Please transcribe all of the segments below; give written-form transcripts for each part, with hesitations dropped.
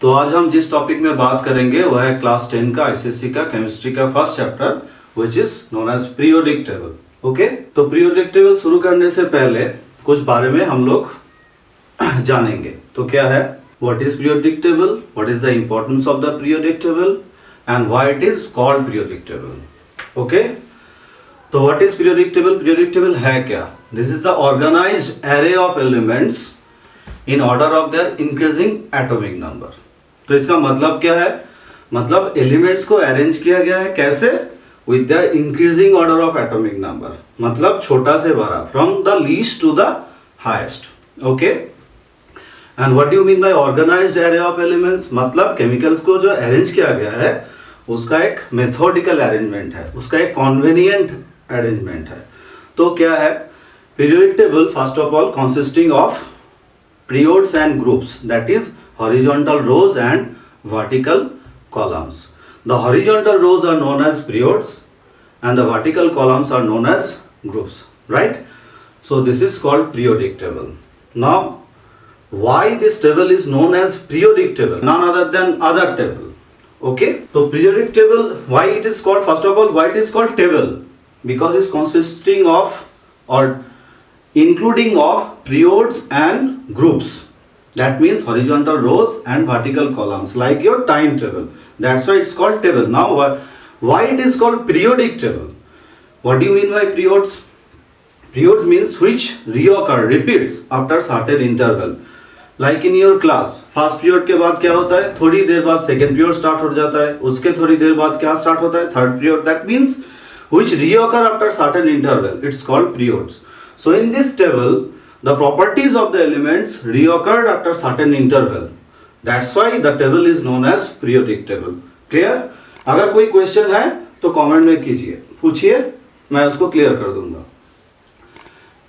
तो आज हम जिस टॉपिक में बात करेंगे वह है क्लास 10 का आईसीएसई का केमिस्ट्री का first chapter which is known as periodic table. Okay, तो पीरियोडिक टेबल शुरू करने से पहले कुछ बारे में हम लोग जानेंगे। तो क्या है, what is periodic table, what is the importance of the periodic table and why it is called periodic table. Okay, तो what is periodic table? Periodic table है क्या? This is the organised array of elements in order of their increasing atomic number. तो इसका मतलब क्या है? मतलब elements को अरेंज किया गया है कैसे? With their increasing order of atomic number, मतलब छोटा से बड़ा, from the least to the highest. Okay, and what do you mean by organised array of elements? मतलब केमिकल्स को जो अरेंज किया गया है उसका एक मेथोडिकल अरेंजमेंट है, उसका एक कॉन्वेनिएंट अरेंजमेंट है। तो क्या है periodic table? First of all consisting of periods and groups, that is horizontal rows and vertical columns. The horizontal rows are known as periods and the vertical columns are known as groups, right? So this is called periodic table. Now why this table is known as periodic table? None other than other table. Okay, so periodic table, why it is called? First of all, why it is called table? Because it's consisting of or including of periods and groups. That means horizontal rows and vertical columns, like your timetable. That's why it's called table. Now why it is called periodic table? What do you mean by periods? Periods means which reoccur, repeats after certain interval. Like in your class, first period के बाद क्या होता है? थोड़ी देर बाद second period start हो जाता है, उसके थोड़ी देर बाद क्या स्टार्ट होता है? Third period. That means which reoccur after certain interval. It's called periods. So in this table, the properties of the elements reoccurred after certain interval. That's why the table is known as periodic table. Clear? अगर कोई question है तो comment में कीजिए, पूछिए, मैं उसको clear कर दूंगा।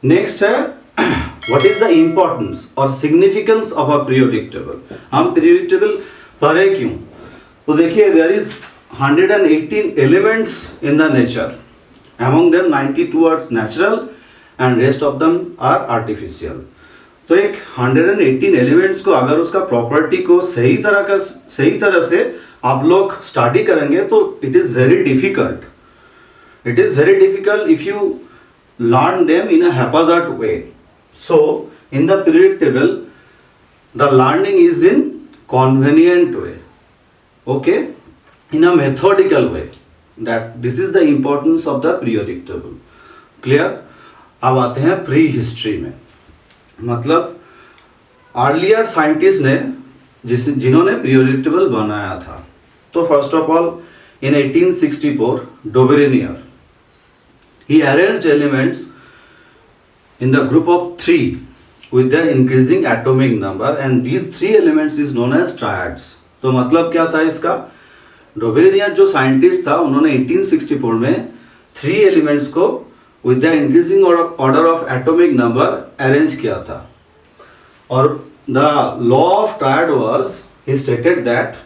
नेक्स्ट है what is the importance or significance of a periodic table? हम periodic table पढ़े क्यों? तो देखिए, there is 118 elements in the nature. Among them 92 are natural and rest of them are artificial. तो एक 118 एलिमेंट्स को अगर उसका प्रॉपर्टी को सही तरह से आप लोग स्टडी करेंगे तो it is very difficult. It is very difficult if you learn them in a haphazard way. So in the periodic table the learning is in convenient way, okay, in a methodical way. That this is the importance of the periodic table. Clear? अब आते हैं pre history में। मतलब earlier scientist ने जिन्होंने periodic table बनाया था। तो first of all in 1864 Dobereiner he arranged elements in the group of 3 with their increasing atomic number and these 3 elements is known as triads. तो मतलब क्या था इसका? डोबेरेनियर जो साइंटिस्ट था उन्होंने 1864 में 3 एलिमेंट्स को with the increasing order of atomic number arrange किया था। और the law of triad was, he stated that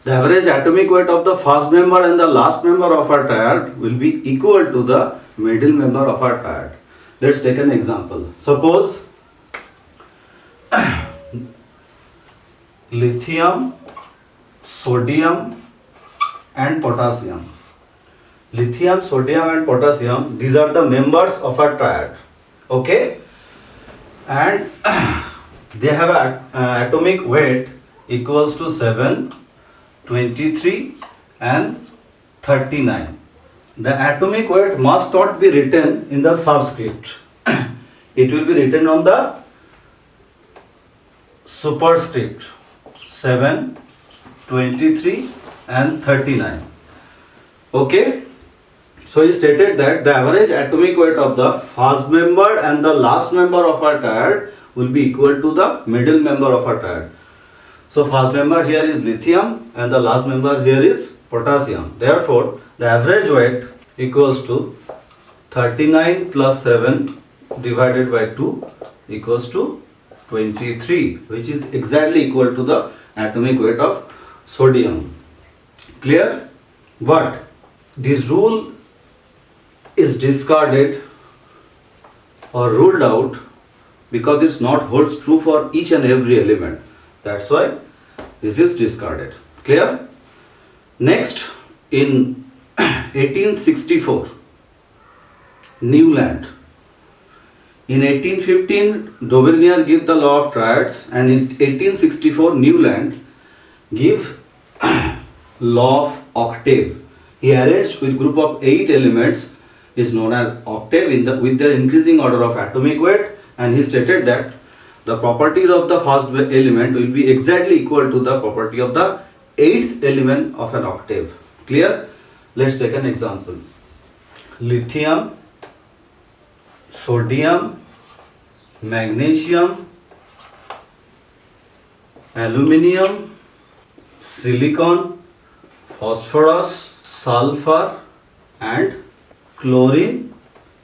the average atomic weight of the first member and the last member of a triad will be equal to the middle member of a triad. Let's take an example. Suppose lithium, sodium and potassium. Lithium, sodium and potassium, these are the members of a triad. Okay, and they have an atomic weight equals to 7, 23 and 39. The atomic weight must not be written in the subscript. It will be written on the superscript 7, 23 and 39. Okay, so he stated that the average atomic weight of the first member and the last member of a triad will be equal to the middle member of a triad. So first member here is lithium and the last member here is potassium. Therefore the average weight equals to 39 plus 7 divided by 2 equals to 23, which is exactly equal to the atomic weight of sodium. Clear? But this rule is discarded or ruled out because it's not holds true for each and every element. That's why This is discarded. Clear? Next, in 1864, Newland. In 1815, Dauvergne gave the law of triads, and in 1864, Newland gave law of octave. He arranged with group of 8 elements is known as octave with their increasing order of atomic weight, and he stated that the properties of the first element will be exactly equal to the property of the 8th element of an octave. Clear? Let's take an example. Lithium, sodium, magnesium, aluminium, silicon, phosphorus, sulfur, and chlorine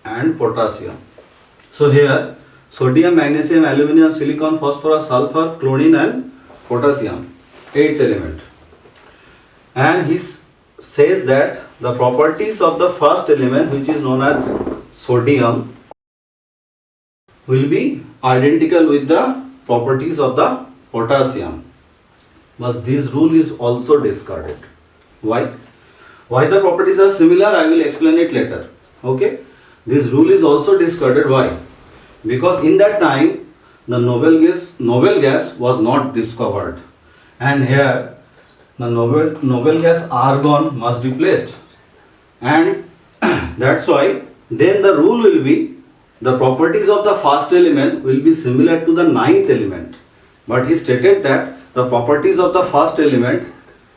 and potassium. So here sodium, magnesium, aluminium, silicon, phosphorus, sulfur, chlorine and potassium, 8th element. And he says that the properties of the first element, which is known as sodium, will be identical with the properties of the potassium. But this rule is also discarded. Why? Why the properties are similar, I will explain it later. Okay? This rule is also discarded. Why? Because in that time the noble gas was not discovered, and here the noble gas argon must be placed, and that's why then the rule will be the properties of the first element will be similar to the 9th element, but he stated that the properties of the first element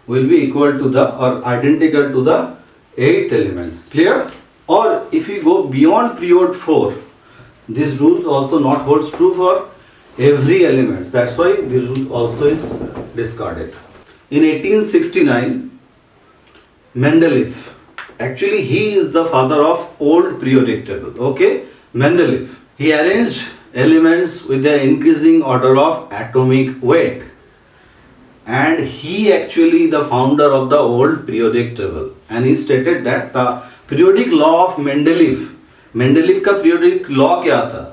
will be equal to the or identical to the 8th element. Clear? Or if we go beyond period 4, this rule also not holds true for every element. That's why this rule also is discarded. In 1869, Mendeleev, actually he is the father of old periodic table. Okay, Mendeleev. He arranged elements with their increasing order of atomic weight, and he actually the founder of the old periodic table, and he stated that the periodic law of Mendeleev का periodic law क्या था?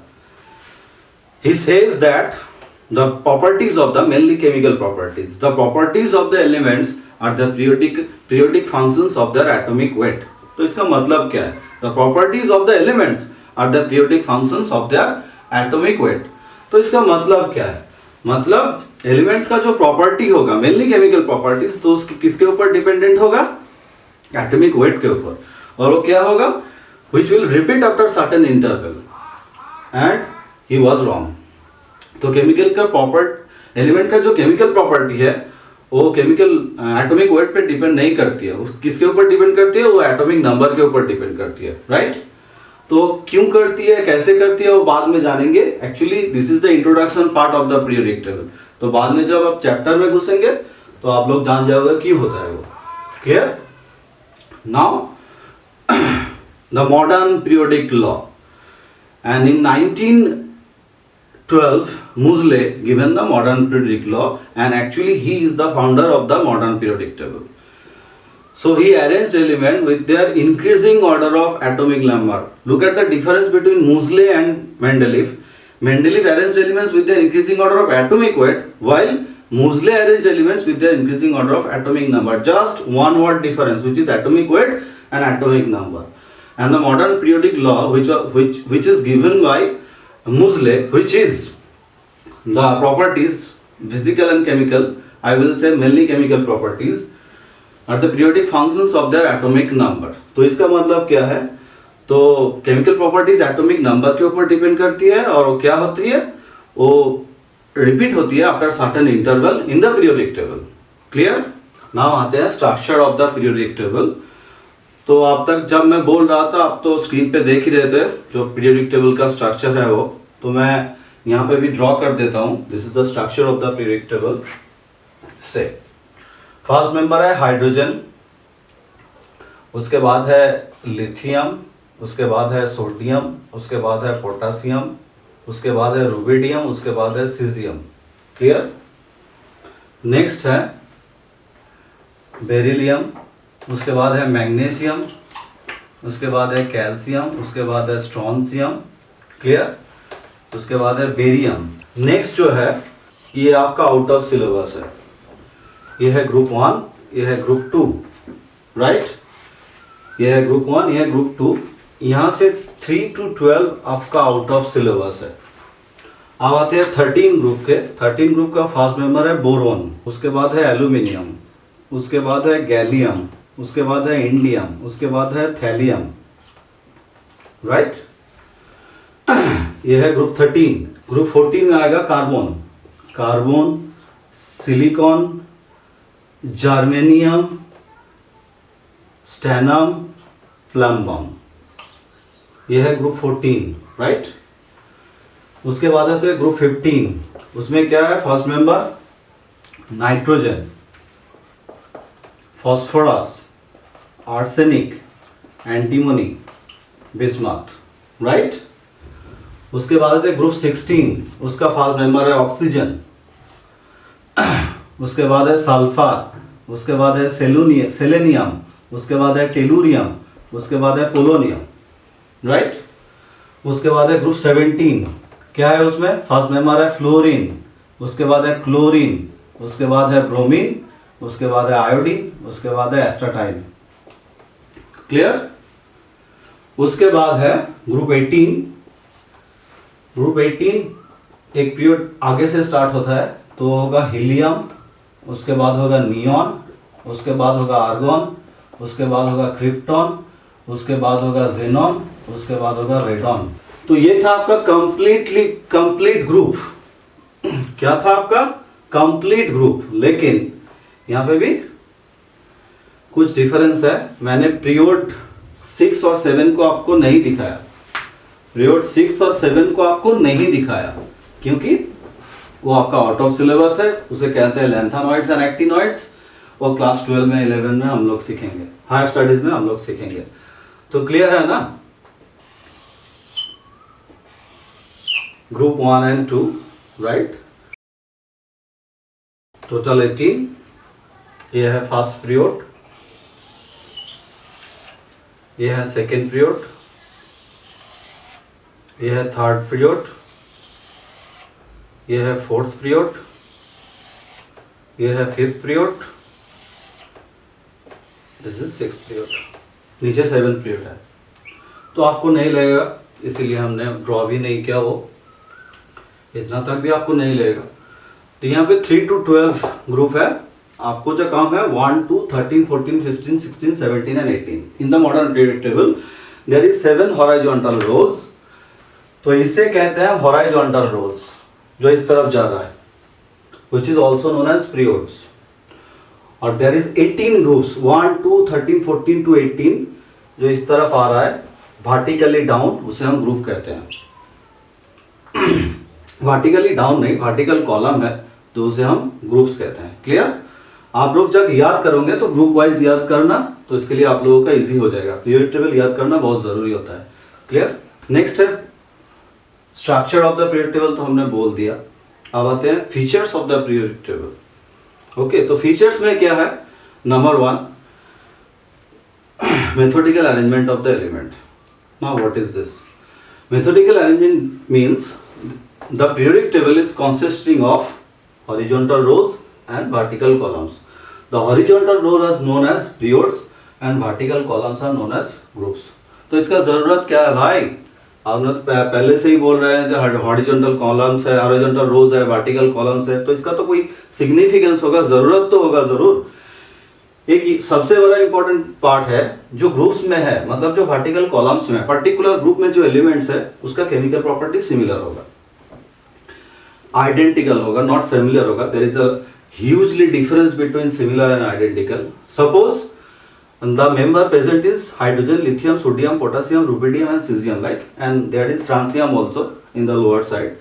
He says that the properties of the mainly chemical properties, the properties of the elements are the periodic functions of their atomic weight. तो इसका मतलब क्या है? The properties of the elements are the periodic functions of their atomic weight. तो इसका मतलब क्या है? मतलब एलिमेंट्स का जो प्रॉपर्टी होगा मेनली केमिकल प्रॉपर्टीज, तो उसकी किसके ऊपर डिपेंडेंट होगा? एटॉमिक वेट के ऊपर. और वो क्या होगा? which will repeat after certain interval, and he was wrong. तो केमिकल का प्रॉपर्टी एलिमेंट का जो केमिकल प्रॉपर्टी है वो केमिकल एटॉमिक वेट पे डिपेंड नहीं करती है. किसके ऊपर डिपेंड करती है? वो एटॉमिक नंबर के ऊपर डिपेंड करती है. राइट? तो क्यों करती है, कैसे करती है, वो बाद में जानेंगे. Actually this is the introduction part of the periodic table. तो बाद में जब आप चैप्टर में घुसेंगे तो आप लोग जान जाओगे क्यों होता है वो. Clear? Now the modern periodic law, and in 1912 Moseley given the modern periodic law, and actually he is the founder of the modern periodic table. So he arranged elements with their increasing order of atomic number. Look at the difference between Moseley and Mendeleev. Mendeleev arranged elements with their increasing order of atomic weight, while Moseley arranged elements with their increasing order of atomic number. Just one word difference, which is atomic weight and atomic number. And the modern periodic law, which is given by Moseley, which is the properties, physical and chemical, I will say mainly chemical properties, are the periodic functions of their atomic number. तो इसका मतलब क्या है? तो chemical properties atomic number के ऊपर depend करती है, और क्या होती है? वो रिपीट होती है after certain interval in the periodic table. Clear? Now आते हैं structure of the periodic table. तो अब तक जब मैं बोल रहा था आप तो स्क्रीन पे देख ही रहे थे जो पीरियोडिक टेबल का स्ट्रक्चर है वो. तो मैं यहाँ पे भी ड्रॉ कर देता हूँ. This is the structure of the periodic table. से फर्स्ट मेंबर है हाइड्रोजन, उसके बाद है लिथियम, उसके बाद है सोडियम, उसके बाद है पोटासियम, उसके बाद है रुबिडियम, उसके बाद है सीजियम. क्लियर? नेक्स्ट है बेरिलियम, उसके बाद है मैग्नीशियम, उसके बाद है कैल्शियम, उसके बाद है स्ट्रोंशियम. क्लियर? उसके बाद है बेरियम. नेक्स्ट जो है ये आपका आउट ऑफ सिलेबस है. ये है ग्रुप 1, ये है ग्रुप 2, राइट। ये है ग्रुप 1, ये है ग्रुप 2। यहाँ से 3 to 12 आपका आउट ऑफ सिलेबस है। अब आते हैं 13 ग्रुप के। 13 ग्रुप का फर्स्ट मेंबर है बोरोन, उसके बाद है एल्यूमिनियम, उसके बाद है गैलियम, उसके बाद है इंडियम, उसके बाद है थैलियम, राइट। यह है ग्रुप 13। ग्रुप 14 में आएगा carbon, carbon, silicon, germanium, stannum, plumbum. यह है ग्रुप 14, राइट। उसके बाद है तो ग्रुप 15, उसमें क्या है first member nitrogen, phosphorus, arsenic, antimony, bismuth, right. उसके बाद है ग्रुप 16, उसका फर्स्ट मेंबर है ऑक्सीजन, उसके बाद है सल्फर, उसके बाद है सेलेनियम, उसके बाद है टेलुरियम, उसके बाद है पोलोनियम, राइट। उसके बाद है ग्रुप 17, क्या है उसमें फर्स्ट मेंबर है फ्लोरीन, उसके बाद है क्लोरीन, उसके बाद है ब्रोमीन, उसके बाद है आयोडीन, उसके बाद है एस्टाटाइन, क्लियर। उसके बाद है ग्रुप 18। ग्रुप 18 एक पीरियड आगे से स्टार्ट होता है, तो होगा हीलियम, उसके बाद होगा नियॉन, उसके बाद होगा आर्गन, उसके बाद होगा क्रिप्टॉन, उसके बाद होगा जेनॉन, उसके बाद होगा रेडॉन। तो ये था आपका कंप्लीट ग्रुप। क्या था आपका कंप्लीट ग्रुप। लेकिन यहाँ पे भी कुछ डिफरेंस है। मैंने पीरियड 6 और 7 को आपको नहीं दिखाया, पीरियड 6 और 7 को आपको नहीं दिखाया क्योंकि वो आपका आउट ऑफ सिलेबस है। उसे कहते हैं लैंथेनॉइड्स एंड एक्टिनॉइड्स, और क्लास 12 में 11 में हम लोग सीखेंगे, हायर स्टडीज में हम लोग सीखेंगे। तो क्लियर है ना। Group 1 and 2, right. टोटल 18। ये है फर्स्ट पीरियड, ये है सेकेंड पीरियड, ये है थर्ड पीरियड, ये है फोर्थ पीरियड, ये है fifth period, this is sixth period, नीचे 7th पीरियड है। तो आपको नहीं लगेगा, इसीलिए हमने ड्रॉ भी नहीं किया, वो इतना तक भी आपको नहीं लगेगा। तो यहाँ पे 3 to 12 ग्रुप है। आपको जो काम है 1 to 13, 14, 15, 16, 17 and 18 in the modern period table there is 7 horizontal rows. तो इसे कहते हैं हॉरिजॉन्टल रोज, जो इस तरफ जा रहा है, which is also known as periods। और there is 18 groups 1 to 13, 14 to 18 जो इस तरफ आ रहा है वर्टिकली डाउन, उसे हम ग्रुप कहते हैं। वर्टिकली डाउन नहीं, वर्टिकल कॉलम है तो उसे हम ग्रुप्स कहते हैं। क्लियर। आप लोग जब याद करोगे तो ग्रुप वाइज याद करना, तो इसके लिए आप लोगों का इजी हो जाएगा। पीरियड टेबल याद करना बहुत जरूरी होता है। क्लियर। नेक्स्ट है structure of the period table, तो हमने बोल दिया। अब आते हैं features of the period table. Okay, तो फीचर्स में क्या है। Number 1 methodical arrangement of the element. Now what is this? Methodical arrangement means the periodic table is consisting of horizontal rows and vertical columns. The horizontal rows are known as periods and vertical columns are known as groups. तो इसका जरूरत क्या है भाई? आपने पहले से ही बोल रहे हैं हॉरिजॉन्टल कॉलम्स है, हॉरिजॉन्टल रोज है, वर्टिकल कॉलम्स है, तो इसका तो कोई सिग्निफिकेंस होगा, जरूरत तो होगा जरूर। एक सबसे बड़ा इंपॉर्टेंट पार्ट है जो ग्रुप्स में है, मतलब जो वर्टिकल कॉलम्स में पर्टिकुलर ग्रुप में जो एलिमेंट्स है उसका केमिकल प्रॉपर्टी सिमिलर होगा, आइडेंटिकल होगा, नॉट सिमिलर होगा। There is a hugely difference between similar and identical. Suppose the member present is hydrogen, lithium, sodium, potassium, rubidium and cesium, like, and there is francium also in the lower side.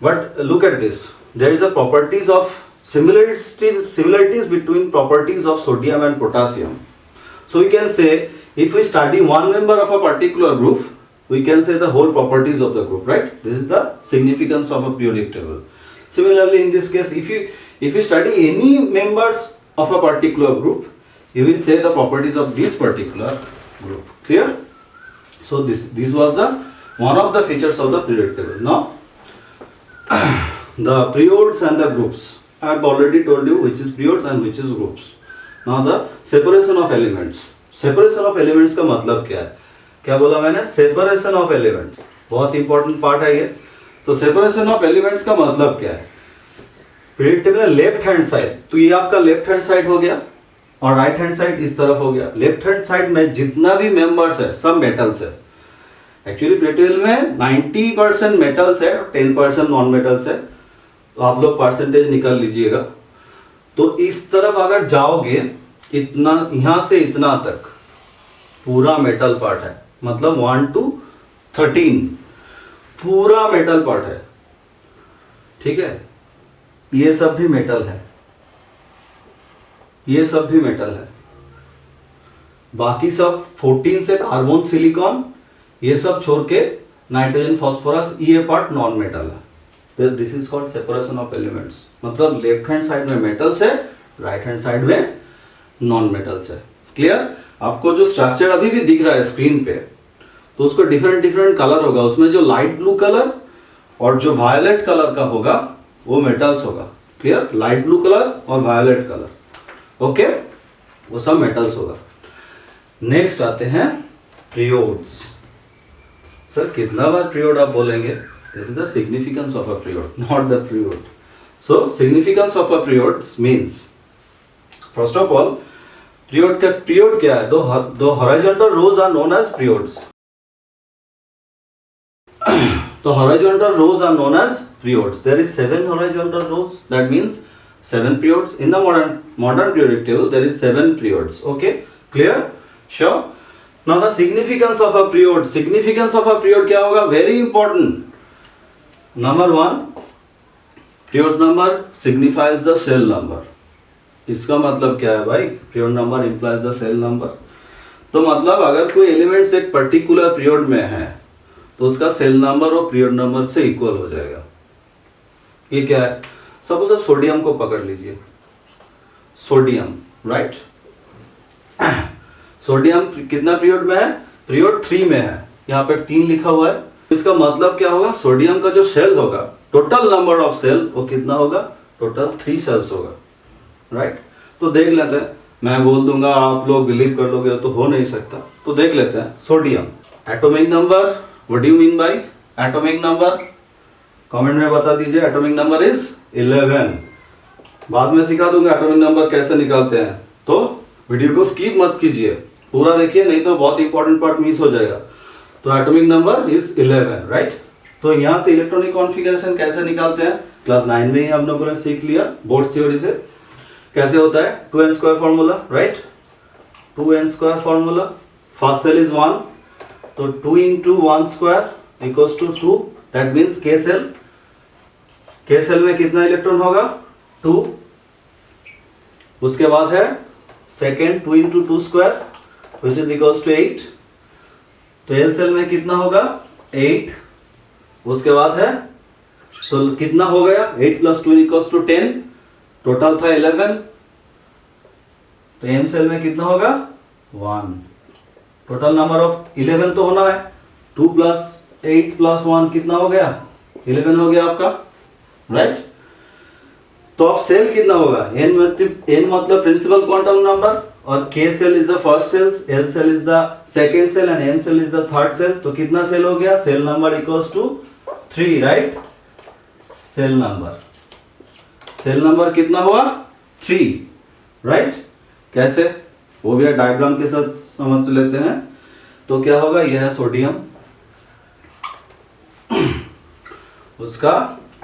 But look at this, there is a properties of similarities between properties of sodium and potassium. So we can say if we study one member of a particular group, we can say the whole properties of the group, right? This is the significance of a periodic table. Similarly, in this case, if you study any members of a particular group, you will say the properties of this particular group. Clear? So this was the one of the features of the periodic table. Now the periods and the groups. I have already told you which is periods and which is groups. Now the separation of elements. Separation of elements का मतलब क्या है? क्या बोला मैंने? Separation of elements. बहुत important part है ये. तो separation of elements का मतलब क्या है? पीरियड टेबल में लेफ्ट हैंड साइड, तो ये आपका लेफ्ट हैंड साइड हो गया और राइट हैंड साइड इस तरफ हो गया. लेफ्ट हैंड साइड में जितना भी मेंबर्स है सब मेटल्स है. एक्चुअली पीरियड टेबल में 90% मेटल्स है, 10% नॉन मेटल्स है. तो आप लोग परसेंटेज निकाल लीजिएगा. तो इस तरफ अगर जाओगे, इतना यहां से इतना तक पूरा मेटल पार्ट है, मतलब 1 to 13 पूरा मेटल पार्ट है. ठीक है, ये सब भी मेटल है, ये सब भी मेटल है. बाकी सब 14 से कार्बन, सिलिकॉन, ये सब छोड़ के नाइट्रोजन, फास्फोरस, ये पार्ट नॉन मेटल है. This is called separation of elements. मतलब लेफ्ट हैंड साइड में मेटल्स है, राइट हैंड साइड में नॉन मेटल्स है. क्लियर? आपको जो स्ट्रक्चर अभी भी दिख रहा है स्क्रीन पे, तो उसको डिफरेंट डिफरेंट कलर होगा. उसमें जो लाइट ब्लू कलर और जो वायलेट कलर का होगा वो मेटल्स होगा. क्लियर? लाइट ब्लू कलर और वायलेट कलर, ओके, वो सब मेटल्स होगा. नेक्स्ट आते हैं पीरियोड्स. सर कितना बार पीरियड आप बोलेंगे? This is the significance of a period, not the period. So significance of a period means, first of all, period का पीरियड क्या है? दो horizontal rows are known as periods. तो horizontal rows are known as periods. There is 7 horizontal rows. That means 7 periods. In the modern periodic table, there is 7 periods. Okay, clear? Sure. Now the significance of a period. Significance of a period क्या होगा? Very important. Number 1, period number signifies the cell number. इसका मतलब क्या है भाई? Period number implies the cell number. तो मतलब अगर कोई एलिमेंट्स एक पर्टिकुलर पीरियड में है तो उसका सेल नंबर और पीरियड नंबर से इक्वल हो जाएगा. ये क्या है? सपोज आप सोडियम को पकड़ लीजिए. Sodium, right? सोडियम कितना पीरियड में है? पीरियड 3 में है. यहाँ पर 3 लिखा हुआ है. इसका मतलब क्या होगा? सोडियम का जो सेल होगा, टोटल नंबर ऑफ सेल, वो कितना होगा? टोटल 3 सेल्स होगा, राइट? तो देख लेते हैं. मैं बोल दूंगा, आप लोग बिलीव कर लोगे तो हो नहीं सकता. तो देख लेते हैं. Sodium atomic number, What do you mean by atomic number? Comment में बता दीजिए. Atomic number is 11. बाद में सिखा दूंगा एटॉमिक नंबर कैसे निकालते हैं. तो वीडियो को स्किप मत कीजिए, पूरा देखिए, नहीं तो बहुत इंपॉर्टेंट पार्ट मिस हो जाएगा. तो एटॉमिक नंबर इज 11, राइट? तो यहाँ से इलेक्ट्रॉनिक कॉन्फ़िगरेशन कैसे निकालते हैं, क्लास 9 में ही हम लोगों ने सीख लिया बोर्ड्स थ्योरी से. कैसे होता है? 2n² formula, right? 2n² formula. First shell is 1, तो 2 into 1 square equals to 2. That means K cell. K cell में कितना इलेक्ट्रॉन होगा? 2. उसके बाद है second 2 into 2 square which is equals to 8. तो L cell में कितना होगा? 8. उसके बाद है, तो कितना हो गया? 8 plus 2 equals to 10. टोटल था 11. तो M cell में कितना होगा? 1. टोटल नंबर ऑफ 11 तो होना है. 2 plus 8 plus 1 कितना हो गया? 11 हो गया आपका, राइट? तो अब सेल कितना होगा? n मतलब प्रिंसिपल क्वांटम नंबर, और K shell is the first shell, L shell is the second shell and M shell is the third shell. तो कितना सेल हो गया? Shell number equals to 3, right? Shell number कितना हुआ? 3, right? कैसे? वो भी डायग्राम के साथ समझ लेते हैं. तो क्या होगा? यह है सोडियम, उसका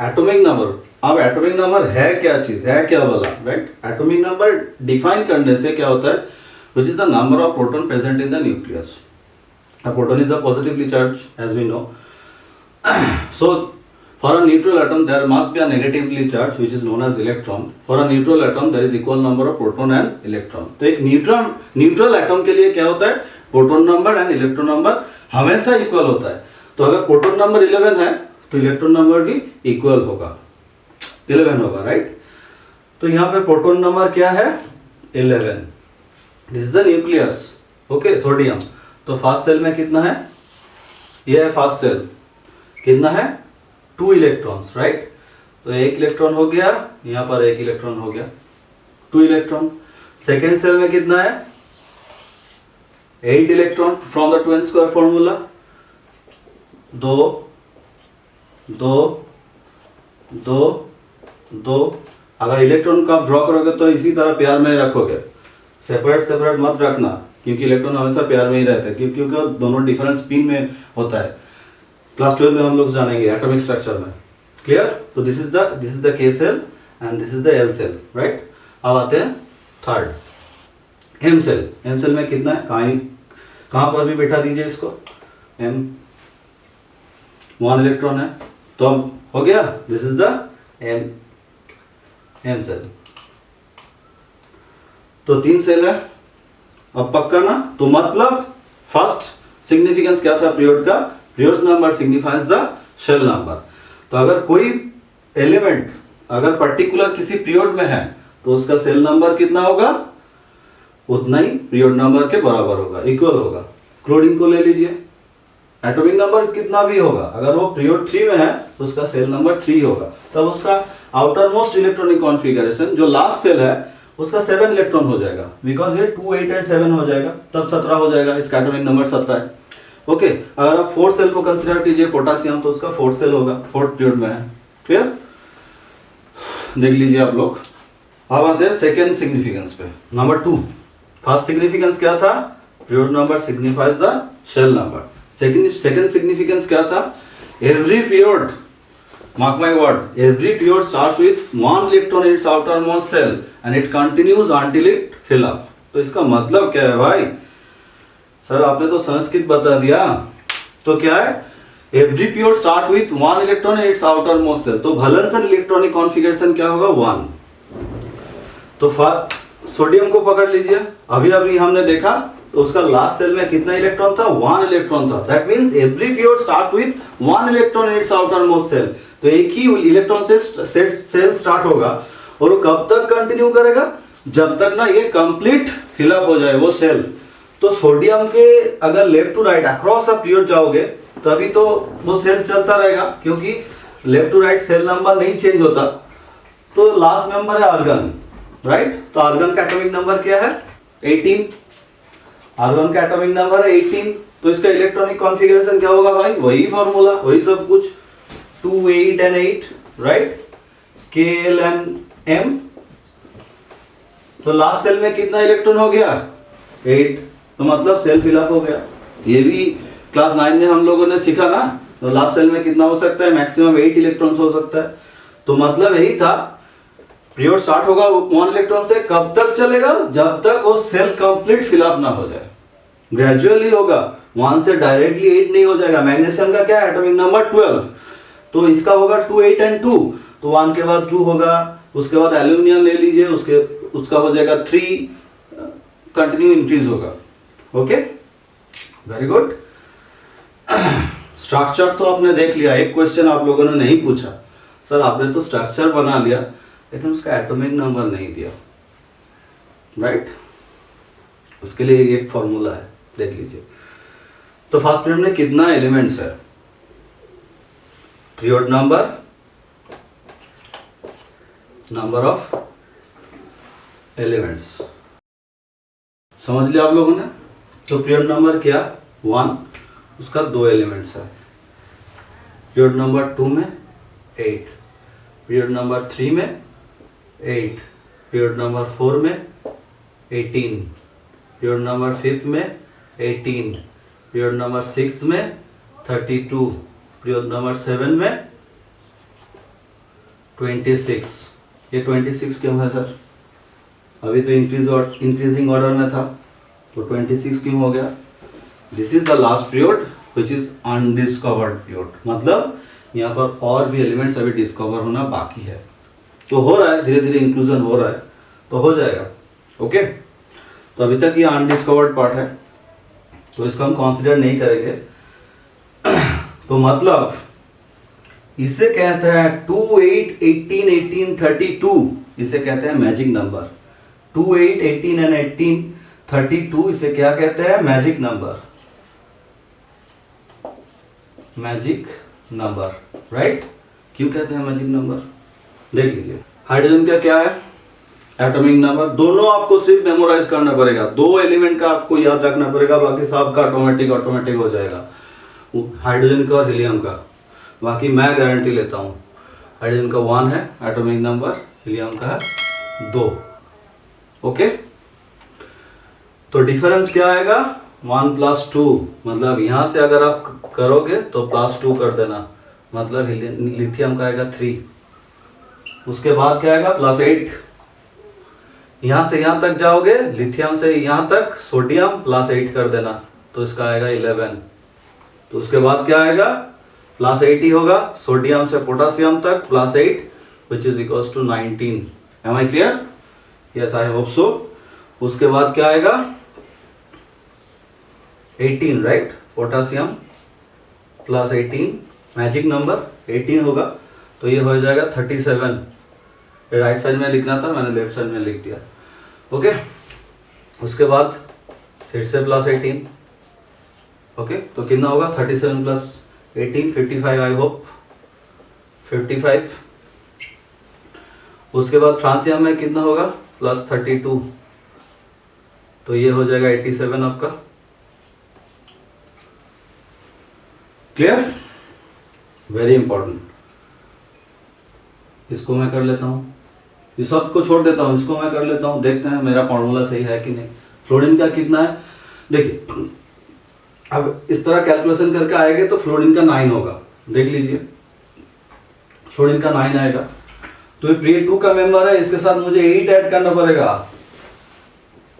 एटॉमिक नंबर. अब एटॉमिक नंबर है क्या चीज, है क्या बोला, राइट? एटॉमिक नंबर डिफाइन करने से क्या होता है? Which is the number of proton present in the nucleus. A proton is a positively charged, as we know. So for a neutral atom there must be a negatively charged which is known as electron. For a neutral atom there is equal number of proton and electron. तो एक neutral atom के लिए क्या होता है? Proton number and electron number हमेशा equal होता है. तो अगर प्रोटॉन नंबर 11 है तो इलेक्ट्रॉन नंबर भी इक्वल होगा, 11 होगा, राइट? तो यहाँ पे प्रोटॉन नंबर क्या है? 11. This is the nucleus, okay, sodium. तो फर्स्ट सेल में कितना है? ये है फर्स्ट सेल, कितना है? 2 इलेक्ट्रॉन्स, राइट? तो एक इलेक्ट्रॉन हो गया, यहाँ पर एक इलेक्ट्रॉन हो गया, 2 इलेक्ट्रॉन। सेकेंड सेल में कितना है, 8 electron from the 2n square formula, 2 2 2 2। अगर इलेक्ट्रॉन को आप ड्रॉ करोगे तो इसी तरह प्यार में रखोगे, सेपरेट सेपरेट मत रखना, क्योंकि इलेक्ट्रॉन हमेशा प्यार में ही रहते हैं, क्योंकि दोनों डिफरेंट स्पिन में होता है। क्लास 12 में हम लोग जानेंगे एटॉमिक स्ट्रक्चर में। क्लियर? तो this is the K shell and this is the L shell, right. अब आते हैं third M shell. M shell में कितना है, कहां पर भी बैठा दीजिए इसको, एम 1 इलेक्ट्रॉन है, तो अब हो गया, this is the M shell. तो 3 सेल है, अब पक्का ना। तो मतलब फर्स्ट सिग्निफिकेंस क्या था पीरियड का, period number signifies the shell number. तो अगर कोई एलिमेंट अगर पर्टिकुलर किसी पीरियड में है तो उसका सेल नंबर कितना होगा, उतना ही पीरियड नंबर के बराबर होगा, इक्वल होगा। क्लोरीन को ले लीजिए, एटॉमिक नंबर कितना भी होगा, अगर वो पीरियड 3 में है तो उसका सेल नंबर 3 होगा। तब उसका आउटर मोस्ट इलेक्ट्रॉनिक कॉन्फ़िगरेशन जो लास्ट सेल है उसका 7 इलेक्ट्रॉन हो जाएगा, बिकॉज ये 2 8 एंड 7 हो जाएगा, तब 17 हो जाएगा, इसका एटॉमिक नंबर 17 है। ओके, अगर आप 4th सेल को कंसीडर कीजिए पोटासियम, तो उसका 4th सेल होगा, 4th पीरियड में है। क्लियर? देख लीजिए आप लोग। अब आते हैं सेकेंड सिग्निफिकेंस पे, नंबर 2। फर्स्ट सिग्निफिकेंस क्या था, period number signifies the shell number. Second significance क्या था, every period, mark my word, every period starts with 1 electron in its outermost cell and it continues until it fill up। तो इसका मतलब क्या है भाई, सर आपने तो संस्कृत बता दिया, तो क्या है, every period start with 1 electron in its outermost shell, तो वैलेंस इलेक्ट्रॉनिक कॉन्फ़िगरेशन क्या होगा, 1। तो सोडियम को पकड़ लीजिए, अभी हमने देखा तो उसका लास्ट सेल में कितना इलेक्ट्रॉन था, 1 इलेक्ट्रॉन था। That means every period start with 1 electron in its outermost shell. तो एक ही इलेक्ट्रॉन से सेल स्टार्ट होगा और वो कब तक कंटिन्यू करेगा, जब तक ना ये कंप्लीट फिलअप हो जाए वो सेल। तो सोडियम के अगर left to right across a period जाओगे तभी तो वो सेल चलता रहेगा, क्योंकि left to right shell number नहीं चेंज होता। तो लास्ट नंबर है आर्गन, राइट। तो आर्गन का एटॉमिक नंबर क्या है, 18। आर्गन का एटॉमिक नंबर है 18। तो इसका इलेक्ट्रॉनिक कॉन्फ़िगरेशन क्या होगा भाई, वही फॉर्मूला, वही सब कुछ, 2 8 and 8, right, Kl and M। तो लास्ट सेल में कितना इलेक्ट्रॉन हो गया, 8। तो मतलब सेल फिलअप हो गया। ये भी क्लास 9 में हम लोगों ने सीखा ना। तो लास्ट सेल में कितना हो सकता है, मैक्सिमम 8 इलेक्ट्रॉन्स हो सकता है। तो मतलब यही था, पीरियड स्टार्ट होगा 1 इलेक्ट्रॉन से, कब तक चलेगा, जब तक वो सेल कंप्लीट फिलअप ना हो जाए। ग्रेजुअली होगा, 1 से डायरेक्टली 8 नहीं हो जाएगा। मैग्नीशियम का क्या है, एटॉमिक नंबर 12, तो इसका होगा 2 8 and 2, तो 1 के बाद 2 होगा, उसके बाद एल्यूमिनियम ले लीजिए, उसका हो जाएगा 3, कंटिन्यू इंक्रीज होगा। Okay, very good. स्ट्रक्चर तो आपने देख लिया। एक क्वेश्चन आप लोगों ने नहीं पूछा, सर आपने तो स्ट्रक्चर बना लिया लेकिन उसका एटॉमिक नंबर नहीं दिया, राइट। उसके लिए एक फॉर्मूला है, देख लीजिए। तो फर्स्ट पीरियड में कितना एलिमेंट्स है, पीरियड नंबर ऑफ एलिमेंट्स, समझ लिया आप लोगों ने। तो पीरियड नंबर क्या, 1, उसका 2 एलिमेंट्स है। पीरियड नंबर 2 में 8, पीरियड नंबर 3 में 8, पीरियड नंबर 4 में 18, पीरियड नंबर 5 में 18, पीरियड नंबर 6 में 32, पीरियड नंबर 7 में 26। ये 26 क्यों है सर, अभी तो इंक्रीजिंग ऑर्डर में था, तो 26 क्यों हो गया। This is the last period which is undiscovered period, मतलब यहाँ पर और भी एलिमेंट्स अभी डिस्कवर होना बाकी है। तो हो रहा है, धीरे धीरे इंक्लूजन हो रहा है, तो हो जाएगा। ओके, तो अभी तक ये अनडिस्कवर्ड पार्ट है, तो इसको हम कंसीडर नहीं करेंगे। तो मतलब इसे कहते हैं 2 8 18 18 32, इसे कहते हैं मैजिक नंबर। 2 8 18 and 18 32 इसे क्या कहते हैं, magic number, magic number, right. क्यों कहते हैं मैजिक नंबर, देख लीजिए, हाइड्रोजन का क्या है, एटॉमिक नंबर। दोनों आपको सिर्फ मेमोराइज करना पड़ेगा, 2 एलिमेंट का आपको याद रखना पड़ेगा, बाकी सब का ऑटोमेटिक हो जाएगा, हाइड्रोजन का और हीलियम का। बाकी मैं गारंटी लेता हूँ, हाइड्रोजन का 1 है एटॉमिक नंबर, हीलियम का है 2। ओके, तो डिफरेंस क्या आएगा, 1 + 2, मतलब यहां से अगर आप करोगे तो +2 कर देना, मतलब लिथियम का आएगा 3। उसके बाद क्या आएगा +8, यहां से यहां तक जाओगे, लिथियम से यहां तक सोडियम +8 कर देना, तो इसका आएगा 11। तो उसके बाद क्या आएगा +8 ही होगा, सोडियम से पोटासियम तक +8 which is equals to 19। Am I clear? Yes, I hope so। उसके बाद क्या आएगा 18, राइट, पोटासियम +18, मैजिक नंबर 18 होगा, तो ये हो जाएगा 37। राइट साइड में लिखना था, मैंने लेफ्ट साइड में लिख दिया। ओके, उसके बाद फिर से +18। ओके, तो कितना होगा 37 + 18, 55, आई होप 55। उसके बाद फ्रांसियम में कितना होगा +32, तो ये हो जाएगा 87 आपका। Clear, very important. इसको मैं कर लेता हूँ, ये सब को छोड़ देता हूँ, इसको मैं कर लेता हूँ, देखते हैं मेरा फॉर्मूला सही है कि नहीं। फ्लोरीन का कितना है, देखिए अब इस तरह कैलकुलेशन करके आएंगे तो फ्लोरीन का 9 होगा, देख लीजिए फ्लोरीन का 9 आएगा। तो ये पीरियड 2 का मेंबर है, इसके साथ मुझे 8 ऐड करना पड़ेगा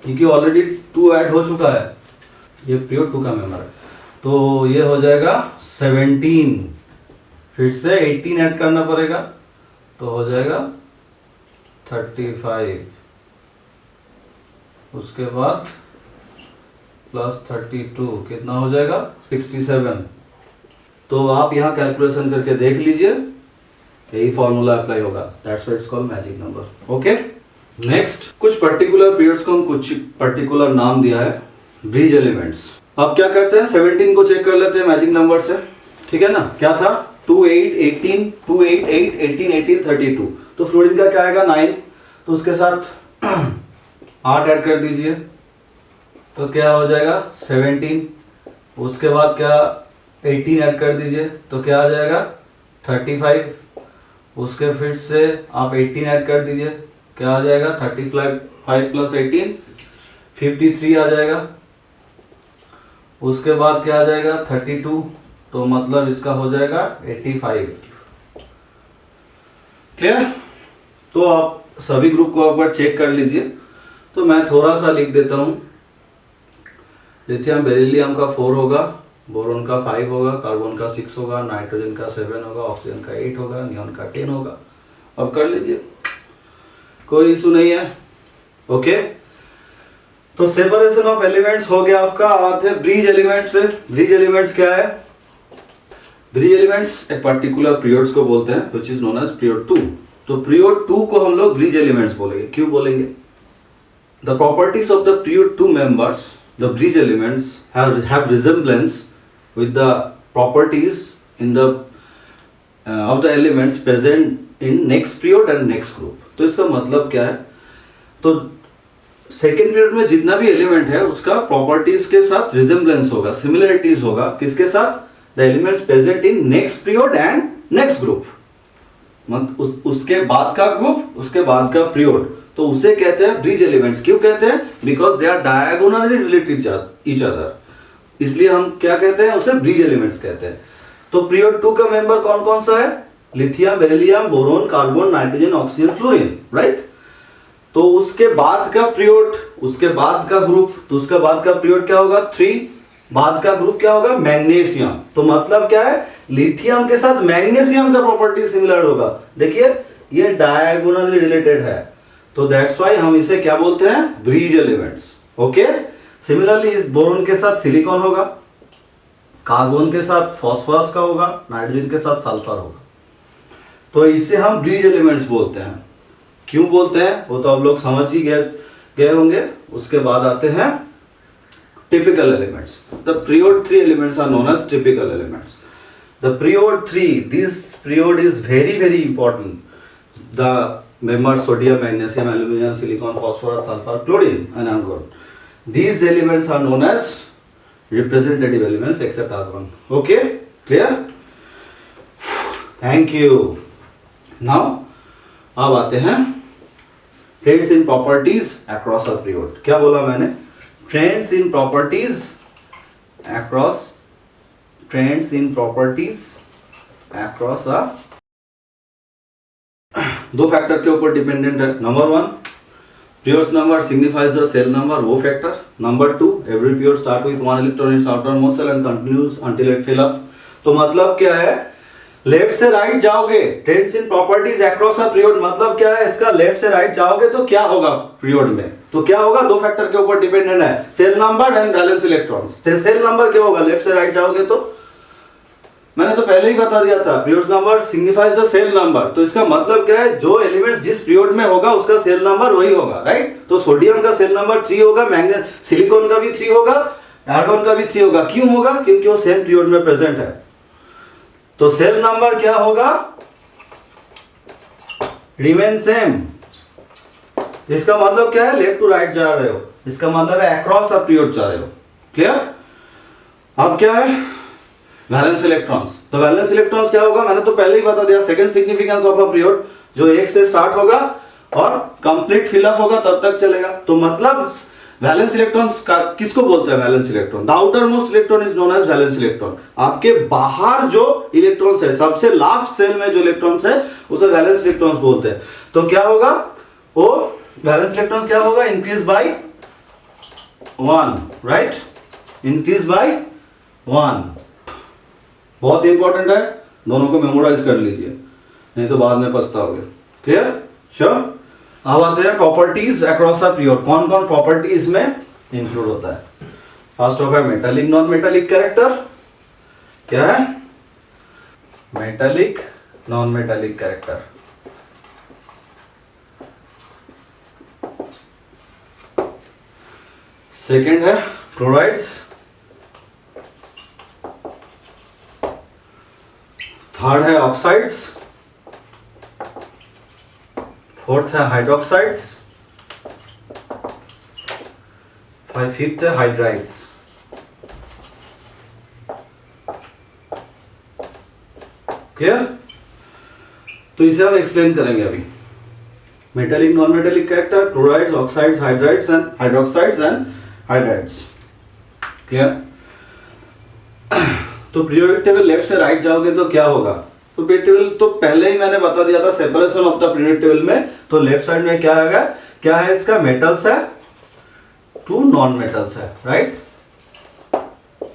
क्योंकि ऑलरेडी 2 ऐड हो चुका है, ये पीरियड 2 का मेंबर है, तो ये हो जाएगा 17, फिर से 18 ऐड करना पड़ेगा, तो हो जाएगा 35, उसके बाद +32 कितना हो जाएगा 67। तो आप यहाँ कैलकुलेशन करके देख लीजिए, यही फॉर्मूला अप्लाई होगा, that's why it's called magic number. Okay, next कुछ पर्टिकुलर पीरियड्स को हम कुछ पर्टिकुलर नाम दिया है, ब्रिज एलिमेंट्स। अब क्या करते हैं 17 को चेक कर लेते हैं मैजिक नंबर से, ठीक है ना। क्या था 2 8 18 2 8 8 18 18 32, तो फ्लोरीन का क्या आएगा 9, तो उसके साथ 8 ऐड कर दीजिए, तो क्या हो जाएगा 17। उसके बाद क्या 18 ऐड कर दीजिए, तो क्या आ जाएगा 35। उसके फिर से आप 18 ऐड कर दीजिए, क्या आ जाएगा 35 + 18 53 आ जाएगा। उसके बाद क्या आ जाएगा 32, तो मतलब इसका हो जाएगा 85। क्लियर, तो आप सभी ग्रुप को एक बार चेक कर लीजिए। तो मैं थोड़ा सा लिख देता हूं, लिथियम बेरिलियम का 4 होगा, बोरोन का 5 होगा, कार्बन का 6 होगा, नाइट्रोजन का 7 होगा, ऑक्सीजन का 8 होगा, नियॉन का 10 होगा। अब कर लीजिए, कोई इशू नहीं है। ओके, तो सेपरेशन ऑफ एलिमेंट्स हो गया आपका। आते हैं ब्रिज एलिमेंट्स पे। ब्रिज एलिमेंट्स क्या है, ब्रिज एलिमेंट्स एक पर्टिकुलर पीरियड्स को बोलते हैं which is known as period 2। तो पीरियड 2 को हम लोग ब्रिज एलिमेंट्स बोलेंगे। क्यों बोलेंगे, the properties of the period 2 members, the bridge elements have resemblance with the properties in the of the elements present in next period and next group। तो इसका मतलब क्या है, तो सेकेंड पीरियड में जितना भी एलिमेंट है उसका प्रॉपर्टीज के साथ रिजेम्बलेंस होगा, सिमिलरिटीज होगा, किसके साथ, the elements present in next period and next group, मतलब उसके बाद का ग्रुप, उसके बाद का पीरियड, तो उसे कहते हैं ब्रिज एलिमेंट्स। क्यों कहते हैं, because they are diagonally related each other, इसलिए हम क्या कहते हैं, उसे ब्रिज एलिमेंट्स कहते हैं। तो पीरियड 2 का मेंबर कौन कौन सा है, lithium beryllium boron carbon nitrogen oxygen fluorine, right. तो उसके बाद का पीरियड, उसके बाद का ग्रुप, तो उसके बाद का पीरियड क्या होगा 3, बाद का ग्रुप क्या होगा मैग्नीशियम। तो मतलब क्या है, लिथियम के साथ मैग्नीशियम का प्रॉपर्टी सिमिलर होगा। देखिए ये डायगोनली रिलेटेड है, तो दैट्स व्हाई हम इसे क्या बोलते हैं, ब्रिज एलिमेंट्स। ओके, सिमिलरली इस बोरोन के साथ सिलिकॉन होगा, कार्बन के साथ फास्फोरस का होगा, नाइट्रोजन के साथ सल्फर होगा, तो इसे हम ब्रिज एलिमेंट्स बोलते हैं। क्यों बोलते हैं वो तो आप लोग समझ ही गए होंगे। उसके बाद आते हैं typical elements. The period 3 elements are known as typical elements. The period 3, this period is very very important. the members sodium, magnesium, aluminum, silicon, phosphorus, sulfur, chlorine and argon. These elements are known as representative elements except argon. Okay, clear? Thank you. Now अब आते हैं trends in properties across a period. क्या बोला मैंने? Trends in properties across a दो factor के ऊपर dependent है. Number 1 Pierce number signifies the cell number, वो factor. Number 2 every period start with 1 electron in its outermost cell and continues until it fill up. तो मतलब क्या है? Left से राइट जाओगे, trends in properties across a period मतलब क्या है? इसका लेफ्ट से राइट जाओगे तो क्या होगा पीरियड में? तो क्या होगा? दो फैक्टर के ऊपर डिपेंडेंट है, shell number and valence electrons. Shell number क्या होगा? लेफ्ट से राइट जाओगे तो मैंने तो पहले ही बता दिया था, period number signifies the shell number. तो इसका मतलब क्या है? जो एलिमेंट जिस पीरियड में होगा उसका सेल नंबर वही होगा, राइट? तो सोडियम का सेल नंबर 3 होगा, मैग्नीशियम सिलिकॉन का भी 3 होगा, आर्गन का भी 3 होगा. क्यों होगा? क्योंकि वो सेम पीरियड में प्रेजेंट है. तो सेल नंबर क्या होगा? Remain same. इसका मतलब क्या है? लेफ्ट टू राइट जा रहे हो, इसका मतलब है अक्रॉस अ पीरियड जा रहे हो. क्लियर? अब क्या है? Valence electrons. तो वैलेंस इलेक्ट्रॉन्स क्या होगा? मैंने तो पहले ही बता दिया, second significance of a period, जो 1 से स्टार्ट होगा और कंप्लीट फिलअप होगा तब तक चलेगा. तो मतलब वैलेंस इलेक्ट्रॉन्स किसको बोलते हैं? Valence electron. The outer most electron is known as valence electron. आपके बाहर जो इलेक्ट्रॉन्स है, सबसे लास्ट सेल में जो इलेक्ट्रॉन्स है उसे वैलेंस इलेक्ट्रॉन्स बोलते हैं. तो क्या होगा? वो वैलेंस इलेक्ट्रॉन्स क्या होगा? Increase by 1, right? Increase by 1. बहुत इंपॉर्टेंट है, दोनों को मेमोराइज कर लीजिए, नहीं तो बाद में पछताओगे. क्लियर? श्योर? अब आते हैं प्रॉपर्टीज अक्रॉस अ पीरियड. कौन कौन प्रॉपर्टी इसमें इंक्लूड होता है? फर्स्ट ऑफ है मेटालिक नॉन मेटालिक कैरेक्टर. क्या है? Metallic non metallic character. Second है क्लोराइड्स. थर्ड है ऑक्साइड्स. फोर्थ है हाइड्रोक्साइड्स. फिफ्थ है हाइड्राइड्स. क्लियर? तो इसे हम एक्सप्लेन करेंगे अभी. Metallic non metallic character, chlorides, oxides, hydrides and hydroxides and hydrides. Clear? तो पीरियोडिक टेबल लेफ्ट से राइट जाओगे तो क्या होगा? तो पीरियोडिक टेबल तो पहले ही मैंने बता दिया था, separation of the periodic table में. तो लेफ्ट साइड में क्या है? क्या है इसका? मेटल्स है टू नॉन मेटल्स है, right?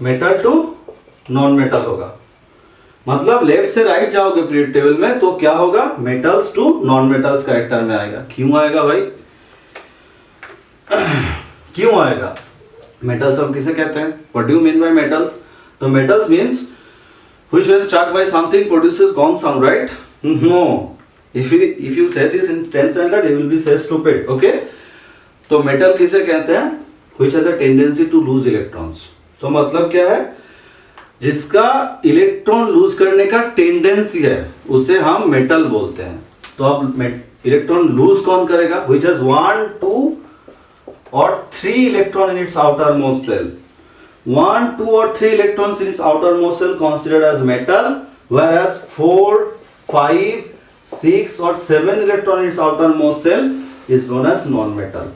Metal to non metal होगा. मतलब लेफ्ट से राइट जाओगे पीरियोडिक टेबल में तो क्या होगा? Metals to non metals character में आएगा. क्यों आएगा भाई? क्यों आएगा? मेटल्स हम किसे कहते हैं? What do you mean bye metals? तो metals means which when struck by something produces gong sound, right? No. If you say this in 10th standard, you will be say stupid. Okay? तो metal किसे कहते हैं? Which has a tendency to lose electrons. तो मतलब क्या है? जिसका electron lose करने का टेंडेंसी है उसे हम मेटल बोलते हैं. तो अब इलेक्ट्रॉन लूज कौन करेगा? Which has 1, 2 or 3 electron in its outermost cell. 1, 2 or 3 electrons in its outermost cell considered as metal, whereas 4, 5, 6 or 7 electron in its outermost cell is known as non-metal.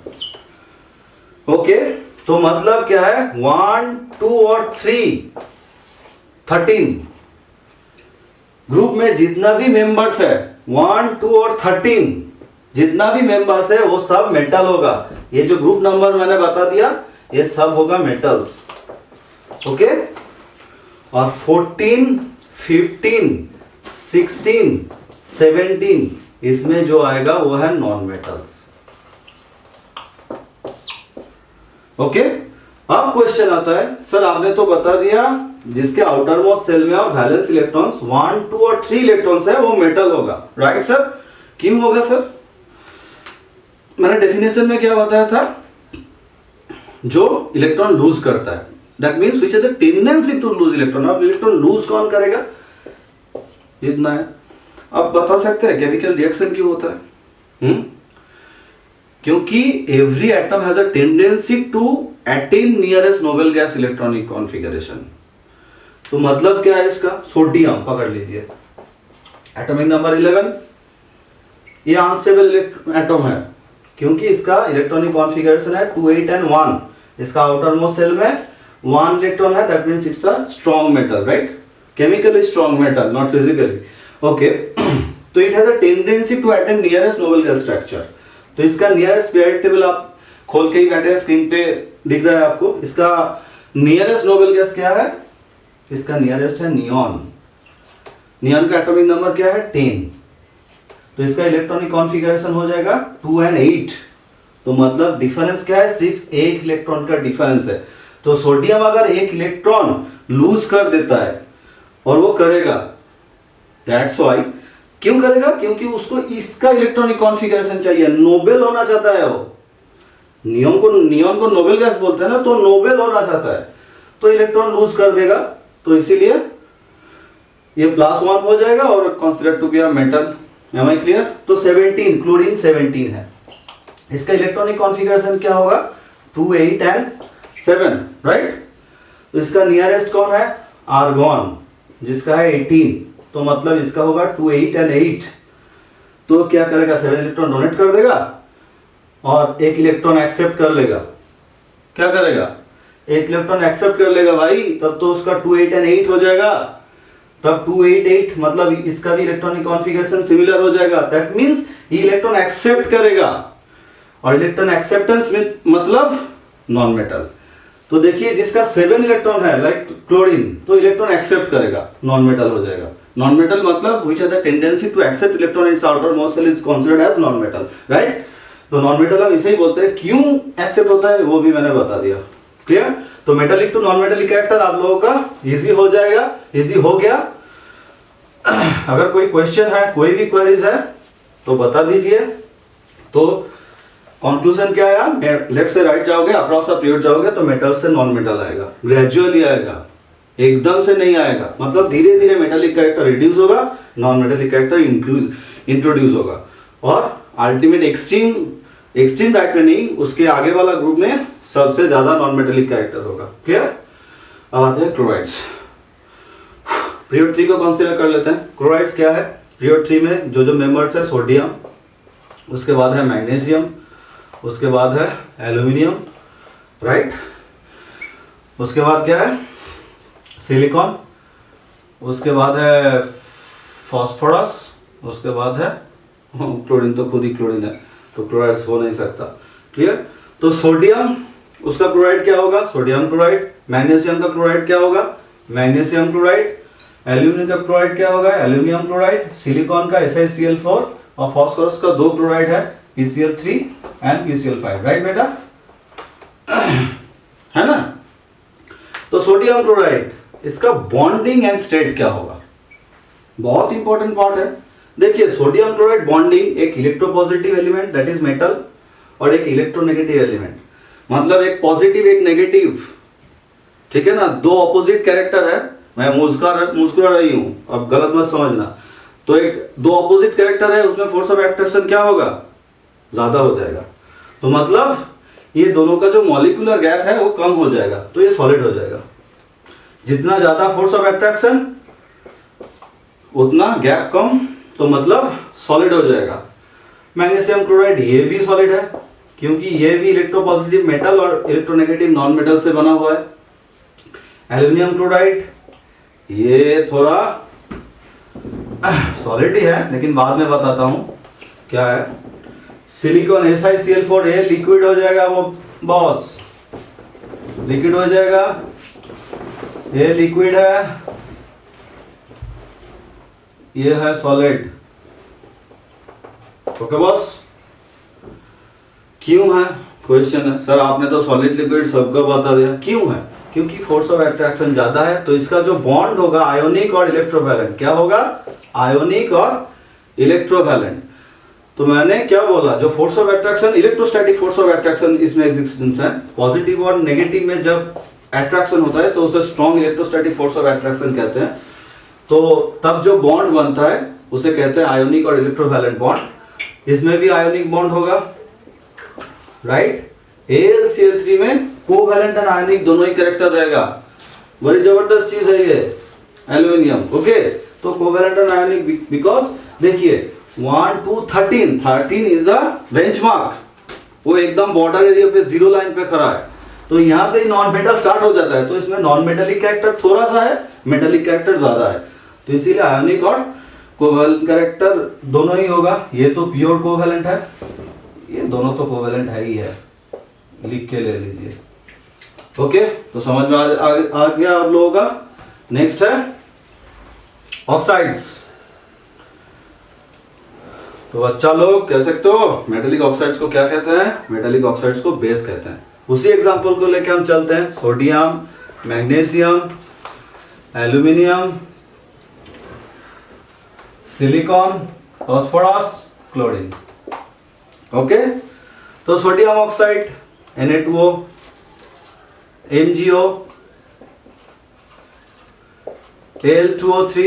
Okay? तो मतलब क्या है? 1, 2 और 3, 13. Group में जितना भी मेंबर्स है 1, 2 और 13, जितना भी मेंबर्स है वो सब मेटल होगा. ये जो ग्रुप नंबर मैंने बता दिया ये सब होगा मेटल्स. ओके? और 14, 15, 16, 17 इसमें जो आएगा वो है नॉन मेटल्स. ओके? अब क्वेश्चन आता है, सर आपने तो बता दिया जिसके आउटर मोस्ट सेल में और वैलेंस इलेक्ट्रॉन्स 1, 2 और 3 इलेक्ट्रॉन्स है वो मेटल होगा, राइट सर? क्यों होगा सर? मैंने डेफिनेशन में क्या बताया था? जो इलेक्ट्रॉन लूज करता है, that means which has a tendency to lose electron. अब इलेक्ट्रॉन लूज कौन करेगा? इतना है. अब बता सकते हैं केमिकल रिएक्शन क्यों होता है? क्योंकि every atom has a tendency to attain nearest noble gas electronic configuration. तो मतलब क्या है इसका? सोडियम पकड़ लीजिए, एटॉमिक नंबर 11, ये अनस्टेबल एटम है क्योंकि इसका इलेक्ट्रॉनिक कॉन्फ़िगरेशन है 2 8 and 1। इसका आउटर मोस्ट सेल में 1 इलेक्ट्रॉन है, that means it's a strong metal, right? Chemically strong metal, not physically. Okay, तो it has a tendency to attain nearest noble gas structure. तो इसका नियरेस्ट पीरियोडिक टेबल आप खोल के ही बैठे हैं, स्क्रीन पे दिख रहा है आपको। इसका नियरेस्ट नोबल गैस क्या है? इसका नियरेस्ट है नियॉन। नियॉन का एटॉमिक नंबर क्या है? 10। तो इसका इलेक्ट्रॉनिक कॉन्फ़िगरेशन हो जाएगा 2 and 8। तो मतलब डिफरेंस क्या है? सिर्फ एक इलेक्ट्रॉन का डिफरेंस है। तो सोडियम अगर एक इलेक्ट्रॉन लूज कर देता है, और वो करेगा, दैट्स व्हाई, क्यों करेगा? क्योंकि उसको इसका इलेक्ट्रॉनिक कॉन्फ़िगरेशन चाहिए, नोबेल होना चाहता है वो। नियॉन को नोबेल गैस बोलते हैं ना, तो नोबेल होना चाहता है, तो इलेक्ट्रॉन लूज कर देगा। तो इसीलिए ये +1 हो जाएगा और consider to be a metal. Am I clear? तो 17, क्लोरीन 17 है। इसका इलेक्ट्रॉनिक कॉन्फ़िगरेशन क्या होगा? 2 8 and 7, राइट? तो इसका नियरेस्ट कौन है? आर्गॉन, जिसका है 18। तो मतलब इसका होगा 2 8 and 8। तो क्या करेगा? 7 इलेक्ट्रॉन डोनेट कर देगा और एक इलेक्ट्रॉन एक्सेप्ट कर लेगा। क्या करेगा? एक इलेक्ट्रॉन एक्सेप्ट कर लेगा भाई, तब तो उसका 2 8 and 8 हो जाएगा। तब 2 8 8 मतलब इसका भी इलेक्ट्रॉनिक कॉन्फ़िगरेशन सिमिलर हो जाएगा। दैट मींस ये इलेक्ट्रॉन एक्सेप्ट करेगा, और इलेक्ट्रॉन एक्सेप्टेंस में मतलब नॉन मेटल। तो देखिए जिसका 7 इलेक्ट्रॉन है, लाइक क्लोरीन, तो इलेक्ट्रॉन एक्सेप्ट करेगा, नॉन मेटल हो जाएगा। नॉन मेटल मतलब which has a tendency to accept electron in its outer most shell is considered as non metal, right? तो नॉन मेटल हम इसे ही बोलते हैं। क्यों एक्सेप्ट होता है वो भी मैंने बता दिया। क्लियर? तो metallic to non metallic character आप लोगों का इजी हो जाएगा, इजी हो गया। अगर कोई क्वेश्चन है, कोई भी क्वेरीज है तो बता दीजिए। तो कंक्लूजन क्या आया? लेफ्ट से राइट जाओगे, अक्रॉस द पीरियड जाओगे तो मेटल से नॉन मेटल आएगा, ग्रेजुअली आएगा, एकदम से नहीं आएगा। मतलब धीरे धीरे मेटालिक कैरेक्टर रिड्यूस होगा, नॉन मेटालिक कैरेक्टर इंट्रोड्यूस होगा, और अल्टीमेट एक्सट्रीम राइट में नहीं, उसके आगे वाला ग्रुप में सबसे ज्यादा नॉन मेटालिक कैरेक्टर होगा। क्लियर? अब आते हैं क्लोराइड्स। पीरियड 3 को कंसीडर कर लेते हैं। क्लोराइड्स क्या है? पीरियड 3 में जो मेंबर्स है, सोडियम, उसके बाद है मैग्नीशियम, उसके बाद है एल्यूमिनियम, राइट? उसके बाद क्या है? सिलिकॉन, उसके बाद है फास्फोरस, उसके बाद है क्लोरीन। तो खुद ही क्लोरीन है, तो क्लोराइड्स हो नहीं सकता। क्लियर? तो सोडियम, उसका क्लोराइड क्या होगा? Sodium chloride. मैग्नीशियम का क्लोराइड क्या होगा? Magnesium chloride. एल्यूमिनियम का क्लोराइड क्या होगा? Aluminium chloride. सिलिकॉन का SiCl4, और फास्फोरस का 2 क्लोराइड है, PCl3 एंड PCl5, राइट बेटा? है ना? तो सोडियम क्लोराइड, इसका बॉन्डिंग एंड स्टेट क्या होगा? बहुत इंपॉर्टेंट पार्ट है। देखिए सोडियम क्लोराइड बॉन्डिंग, एक electropositive element that is metal, और एक इलेक्ट्रोनेगेटिव एलिमेंट, मतलब एक पॉजिटिव एक नेगेटिव, ठीक है ना? 2 ऑपोजिट कैरेक्टर है। मैं मुस्कुरा रही हूं, अब गलत मत समझना। तो एक 2 ऑपोजिट कैरेक्टर है, उसमें फोर्स ऑफ अट्रैक्शन क्या होगा? ज्यादा हो जाएगा। तो मतलब ये दोनों का जो मॉलिक्यूलर गैप है वो कम हो जाएगा, तो ये सॉलिड हो जाएगा। जितना ज्यादा फोर्स ऑफ अट्रैक्शन उतना गैप कम, तो मतलब सॉलिड हो जाएगा। मैग्नीशियम क्लोराइड, ये भी सॉलिड है क्योंकि ये भी इलेक्ट्रोपॉजिटिव मेटल और इलेक्ट्रोनेगेटिव नॉन मेटल से बना हुआ है। एल्यूमिनियम क्लोराइड, ये थोड़ा सॉलिड ही है, लेकिन बाद में बताता हूं क्या है। सिलिकॉन SiCl4, ये लिक्विड हो जाएगा, वो बॉस लिक्विड हो जाएगा, ये लिक्विड है, ये है सॉलिड। Okay boss? क्यों है? क्वेश्चन है सर आपने तो सॉलिड लिक्विड सबका बता दिया, क्यों है? क्योंकि फोर्स ऑफ अट्रैक्शन ज्यादा है, तो इसका जो बॉन्ड होगा आयोनिक और इलेक्ट्रोवैलेंट, क्या होगा? आयोनिक और इलेक्ट्रोवैलेंट। तो मैंने क्या बोला? जो force of attraction, electrostatic force of attraction इसमें एग्जिस्टेंस है। पॉजिटिव और नेगेटिव में जब अट्रैक्शन होता है तो उसे strong electrostatic force of attraction कहते हैं। तो तब जो बॉन्ड बनता है उसे कहते हैं आयोनिक और इलेक्ट्रोवैलेंट बॉन्ड। इसमें भी आयोनिक बॉन्ड होगा, राइट। AlCl3 में कोवैलेंट एंड आयोनिक दोनों ही कैरेक्टर रहेगा। बड़ी जबरदस्त चीज है ये एल्यूमिनियम। ओके, तो कोवैलेंट एंड आयोनिक बिकॉज देखिए 1 to 13 इज अ बेंचमार्क, वो एकदम बॉर्डर एरिया पे जीरो लाइन पे खड़ा है, तो यहां से ही नॉन मेटल स्टार्ट हो जाता है। तो इसमें नॉन मेटेलिक कैरेक्टर थोड़ा सा है, मेटेलिक कैरेक्टर ज्यादा है, तो इसीलिए आयोनिक और कोवैलेंट कैरेक्टर दोनों ही होगा। ये तो प्योर कोवैलेंट है, ये दोनों तो कोवैलेंट है ही है, लिख के ले लीजिए। ओके, तो समझ में आ गया आप लोगों का। नेक्स्ट है ऑक्साइड्स। तो बच्चा लोग कह सकते हो मेटेलिक ऑक्साइड्स को क्या कहते हैं? मेटेलिक ऑक्साइड्स को बेस कहते हैं। उसी एग्जांपल को लेके हम चलते हैं। Sodium, magnesium, aluminium, silicon, phosphorus, chlorine. Okay, तो sodium oxide Na2O, MgO, Al2O3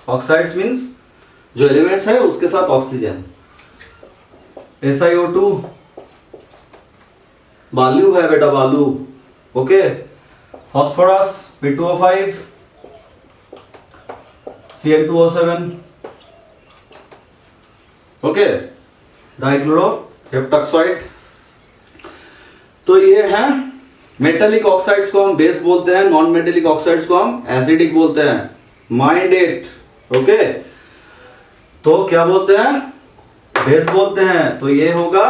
oxides means जो एलिमेंट्स है उसके साथ ऑक्सीजन। SiO2 बालू है बेटा, बालू। Okay, phosphorus P2O5, Cl2O7। Okay, dichloro heptoxide. तो ये है मेटेलिक ऑक्साइड्स को हम बेस बोलते हैं, नॉन मेटेलिक ऑक्साइड्स को हम एसिडिक बोलते हैं। Mind it. ओके, तो क्या बोलते हैं? बेस बोलते हैं। तो ये होगा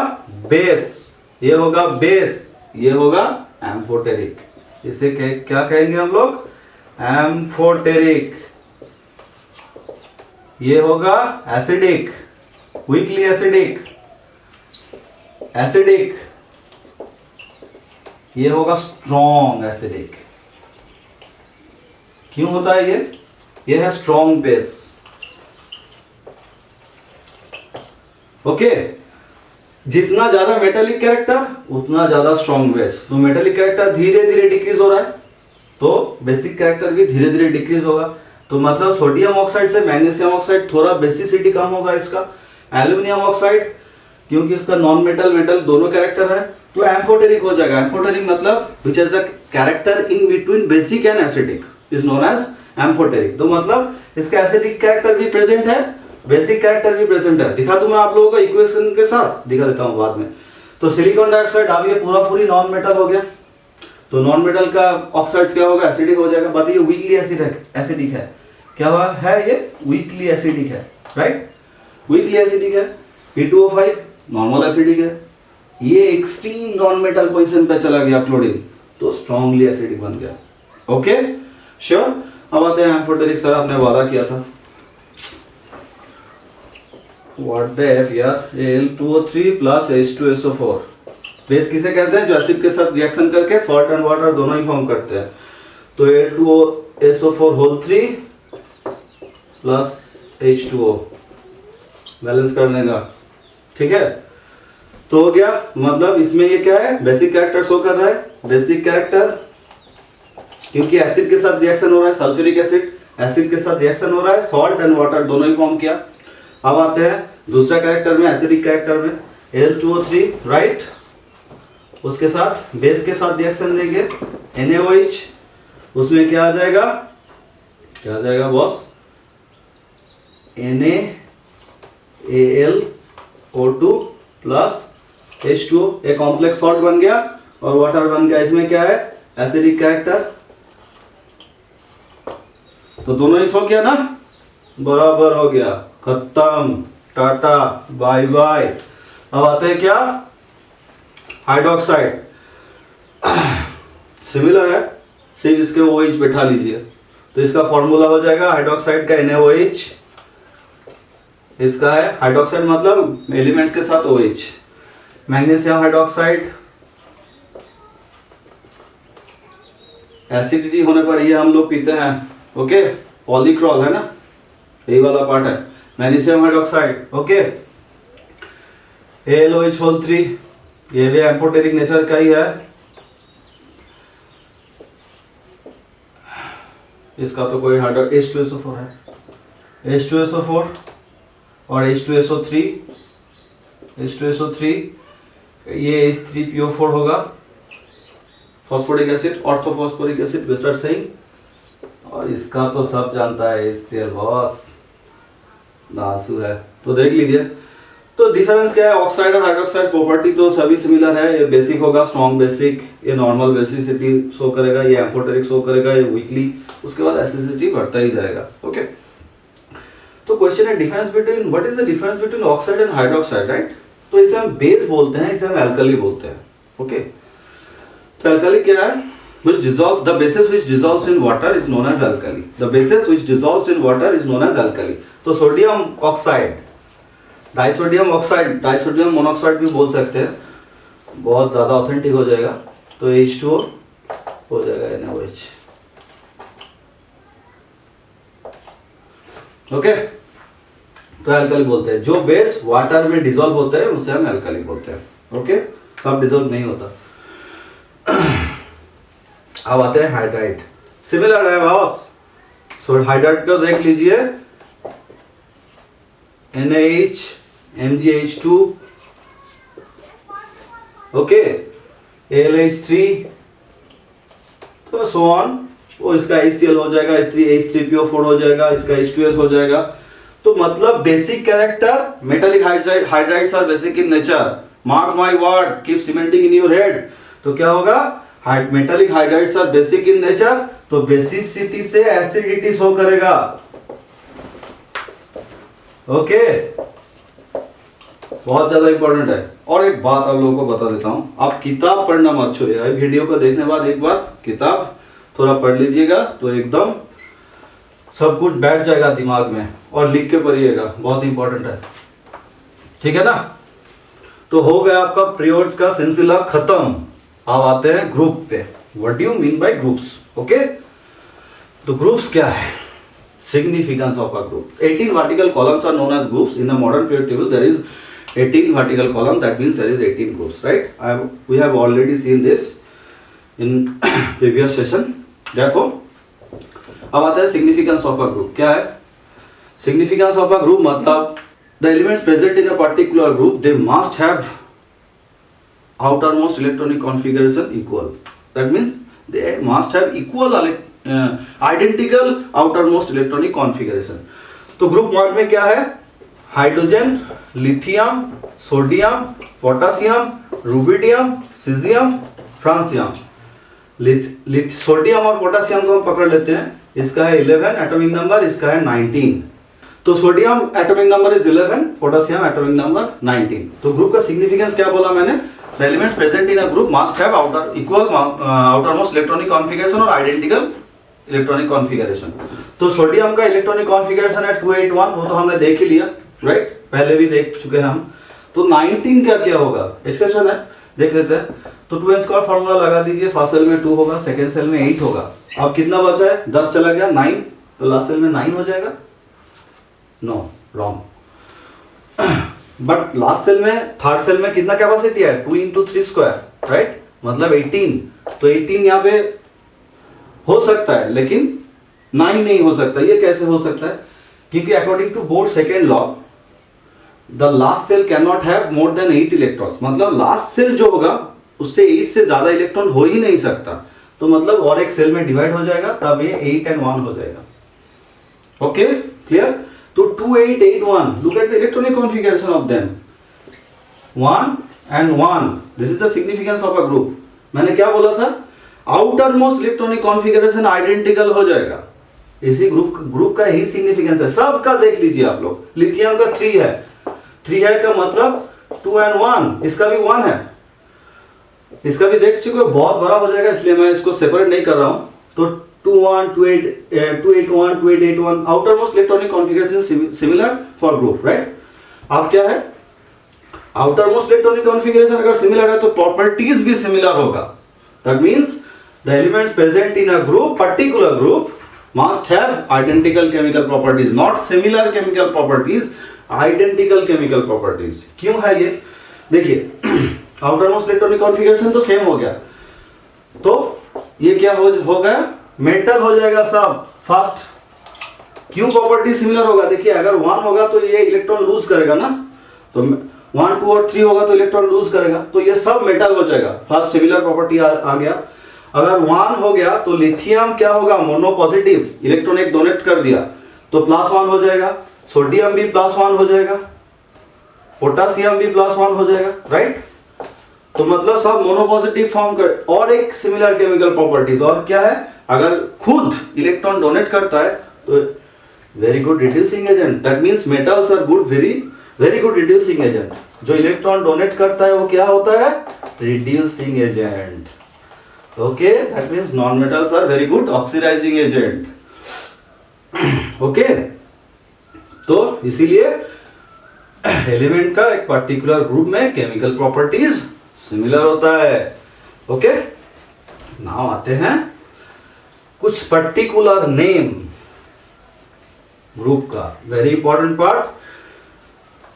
बेस, ये होगा बेस, ये होगा एम्फोटेरिक। इसे क्या कहेंगे हम लोग? एम्फोटेरिक। ये होगा एसिडिक, वीकली एसिडिक, एसिडिक। ये होगा स्ट्रॉन्ग एसिडिक। क्यों होता है ये है स्ट्रॉन्ग बेस। ओके, जितना ज्यादा मेटेलिक कैरेक्टर उतना ज्यादा स्ट्रॉन्ग बेस। तो मेटेलिक कैरेक्टर धीरे धीरे डिक्रीज हो रहा है, तो बेसिक कैरेक्टर भी धीरे धीरे डिक्रीज होगा। तो मतलब सोडियम ऑक्साइड से मैग्नीशियम ऑक्साइड थोड़ा बेसिसिटी कम होगा इसका। एल्यूमिनियम ऑक्साइड क्योंकि इसका नॉन मेटल मेटल दोनों कैरेक्टर है, तो एम्फोटेरिक हो जाएगा। एम्फोटेरिक मतलब which is a character in between basic and acidic is known as amphoteric. तो मतलब इसका एसिडिक कैरेक्टर भी प्रेजेंट है, बेसिक कैरेक्टर भी प्रेजेंट है। दिखा दूं मैं आप लोगों को इक्वेशन के साथ, दिखा देता हूं बाद में। तो सिलिकॉन डाइऑक्साइड अब ये पूरी नॉन मेटल हो गया, तो नॉन मेटल का ऑक्साइड्स क्या होगा? एसिडिक हो जाएगा। बट ये वीकली एसिडिक है। क्या हुआ है? ये वीकली एसिडिक है, राइट, वीकली एसिडिक है। P2O5 नॉर्मल एसिडिक है। ये एक्सट्रीम नॉन मेटल पोजीशन पे चला गया क्लोरीन, तो स्ट्रांगली एसिडिक बन गया। Okay, sure. अब आते हैं एम्फोटेरिक। सर आपने वादा किया था, व्हाट द एफ यार, Al2O3 प्लस H2SO4 बेस किसे कहते हैं? जो एसिड के साथ रिएक्शन करके सॉल्ट एंड वाटर दोनों ही फॉर्म करते हैं। तो Al2SO4 whole 3 plus H2O balance कर देगा, ठीक है। तो हो गया, मतलब इसमें ये क्या है? बेसिक कैरेक्टर शो कर रहा है। बेसिक कैरेक्टर क्योंकि एसिड के साथ रिएक्शन हो रहा है, सल्फ्यूरिक एसिड के साथ रिएक्शन हो रहा है, सॉल्ट एंड वाटर दोनों ही फॉर्म किया। अब आते हैं दूसरा कैरेक्टर में, एसिडिक कैरेक्टर में Al2O3, राइट, उसके साथ बेस के साथ रिएक्शन देंगे NaOH, उसमें क्या आ जाएगा? क्या आ जाएगा बॉस? NaAlO2 प्लस H2O, एक कॉम्प्लेक्स सॉल्ट बन गया और वाटर बन गया। इसमें क्या है? Acidic character. तो दोनों ही सो किया ना, बराबर हो गया, खत्म, टाटा बाय बाय। अब आते हैं क्या? हाइड्रोक्साइड। सिमिलर है, सिर्फ इसके OH बैठा लीजिए। तो इसका फॉर्मूला हो जाएगा हाइड्रोक्साइड का NaOH, इसका है हाइड्रोक्साइड मतलब एलिमेंट्स के साथ OH। मैग्नीशियम हाइड्रोक्साइड, एसिडिटी होने पर ये हम लोग पीते हैं। ओके, पॉलीक्रॉल है ना, यही वाला पार्ट है। Magnesium hydroxide, okay, AlOH whole 3, ये भी एम्फोटेरिक नेचर का ही है। इसका तो कोई H2SO4 है, H2SO4 और H2SO3 H2SO3, ये H3PO4 होगा, phosphoric acid, orthophosphoric acid, better सही। और इसका तो सब जानता है HCl बॉस, नासू है। तो देख लीजिए, तो डिफरेंस क्या है, ऑक्साइड और हाइड्रोक्साइड प्रॉपर्टी तो सभी सिमिलर है। ये बेसिक होगा, स्ट्रॉन्ग बेसिक, ये नॉर्मल बेसिसिटी शो करेगा, ये एम्फोटेरिक शो करेगा, ये वीकली, उसके बाद एसिडिटी बढ़ता ही जाएगा। ओके, तो क्वेश्चन है difference between, what is the difference between oxide and hydroxide, right. तो इसे हम बेस बोलते हैं, इसे हम एल्कली बोलते हैं। ओके, तो एल्कली क्या है, which dissolve, the bases which dissolves in water is known as alkali, the bases which dissolves in water is known as alkali। तो sodium oxide, disodium oxide, disodium monoxide भी बोल सकते हैं, बहुत ज्यादा ऑथेंटिक हो जाएगा। तो H2O हो जाएगा NaOH। ओके, तो एल्कली बोलते हैं, जो बेस वाटर में डिसॉल्व होते हैं उसे हम एल्कली बोलते हैं। ओके, सब डिसॉल्व नहीं होता। अब आते हैं हाइड्राइड, सिमिलर है बॉस। सो हाइड्राइड को देख लीजिए, NaH, MgH2, ओके, AlH3, तो सो ऑन, वो इसका HCl हो जाएगा, H3PO4 हो जाएगा, इसका H2S हो जाएगा। तो मतलब basic character, metallic hydrides are basic in nature, mark my word, keep cementing in your head. तो क्या होगा, metallic hydrides are basic in nature, तो बेसिसिटी से एसिडिटी शो करेगा। ओके, बहुत ज्यादा इंपॉर्टेंट है। और एक बात आप लोगों को बता देता हूं, आप किताब पढ़ना मत छोड़िएगा, वीडियो को देखने बाद एक बार किताब थोड़ा पढ़ लीजिएगा, तो एकदम सब कुछ बैठ जाएगा दिमाग में, और लिख के पढ़िएगा, बहुत इंपॉर्टेंट है। ठीक है ना। तो हो गया आपका पीरियड्स का सिलसिला खत्म। अब आते हैं ग्रुप पे। What do you mean bye groups? Okay, तो ग्रुप्स क्या है? Significance of a group. 18 vertical columns are known as groups. In the modern periodic table there is 18 vertical column, that means there is 18 groups, right? We have already seen this in previous session. Therefore अब आता है significance of a group. क्या है significance of a group? मतलब the elements present in a particular group, they must have outermost electronic configuration equal. That means they must have equal identical outermost electronic configuration. तो group 1 में क्या है? Hydrogen, lithium, sodium, potassium, rubidium, caesium, francium. Sodium और potassium को हम पकड़ लेते हैं, इसका है 11 एटॉमिक नंबर, इसका है 19। तो sodium atomic number is 11, potassium atomic number 19। तो ग्रुप का सिग्निफिकेंस क्या बोला मैंने? The elements present in a group must have outermost electronic configuration और आइडेंटिकल इलेक्ट्रॉनिक कॉन्फ़िगरेशन। तो सोडियम का इलेक्ट्रॉनिक कॉन्फ़िगरेशन है 281, वो तो हमने देख ही लिया, राइट? पहले भी देख चुके हैं हम। तो 19 का क्या होगा? एक्सेप्शन है, देख लेते हैं। तो 2n स्क्वायर फार्मूला लगा दीजिए, फर्स्ट सेल में 2 होगा, सेकंड सेल में 8 होगा। अब कितना बचा है? 10 चला गया, 9, तो लास्ट सेल में 9 हो जाएगा। No, wrong. But last shell में, थर्ड सेल में कितना कैपेसिटी है? 2 into 3 स्क्वायर, राइट? मतलब 18। तो 18 यहाँ पे हो सकता है, लेकिन 9 नहीं हो सकता। ये कैसे हो सकता है? क्योंकि according to Bohr's second law, the last shell can not have more than 8 electrons. मतलब लास्ट सेल जो होगा उससे 8 से ज्यादा इलेक्ट्रॉन हो ही नहीं सकता। तो मतलब और एक सेल में डिवाइड हो जाएगा, तब ये 8 and 1 हो जाएगा। Okay, clear? तो 2 8 8 1, look at the electronic configuration of them, 1 and 1. This is the significance of a group. मैंने क्या बोला था? Outer most electronic configuration identical हो जाएगा। इसी ग्रुप का ही सिग्निफिकेंस है। सबका देख लीजिए आप लोग। लिथियम का 3 है, 3 है का मतलब 2 and 1, इसका भी 1 है, इसका भी देख चुके हो, बहुत बड़ा हो जाएगा, इसलिए मैं इसको सेपरेट नहीं कर रहा हूं। तो 2 1 2 8 2 8 1 2 8 8 1, outer most electronic configuration similar for group, right? अब क्या है? आउटर मोस्ट इलेक्ट्रॉनिक कॉन्फ़िगरेशन अगर सिमिलर है तो प्रॉपर्टीज भी सिमिलर होगा। That means the elements present in a group, particular group, must have identical chemical properties, not similar chemical properties, identical chemical properties. क्यों है ये? देखिए, आउटर मोस्ट इलेक्ट्रॉनिक कॉन्फ़िगरेशन तो सेम हो गया, तो ये क्या हो गया? मेटल हो जाएगा सब फर्स्ट। क्यों प्रॉपर्टी सिमिलर होगा? देखिए, अगर 1 होगा तो ये इलेक्ट्रॉन लूज करेगा ना, तो 1 2 और 3 होगा तो इलेक्ट्रॉन लूज करेगा, तो ये सब मेटल हो जाएगा। फर्स्ट सिमिलर प्रॉपर्टी आ गया। अगर 1 हो गया तो लिथियम क्या होगा, मोनो पॉजिटिव, इलेक्ट्रॉन एक डोनेट कर दिया तो +1 हो जाएगा, सोडियम भी +1 हो जाएगा, पोटासियम भी +1 हो जाएगा, राइट। तो मतलब सब मोनो पॉजिटिव फॉर्म कर। और एक सिमिलर केमिकल प्रॉपर्टीज और क्या है, अगर खुद इलेक्ट्रॉन डोनेट करता है तो very good reducing agent, that means metals are good, very good reducing agent. जो इलेक्ट्रॉन डोनेट करता है वो क्या होता है, reducing agent, okay, that means non metals are very good oxidizing agent, okay. तो इसीलिए एलिमेंट का एक पर्टिकुलर ग्रुप में केमिकल प्रॉपर्टीज सिमिलर होता है, ओके। नाउ आते हैं कुछ पर्टिकुलर नेम ग्रुप का, वेरी इंपॉर्टेंट पार्ट,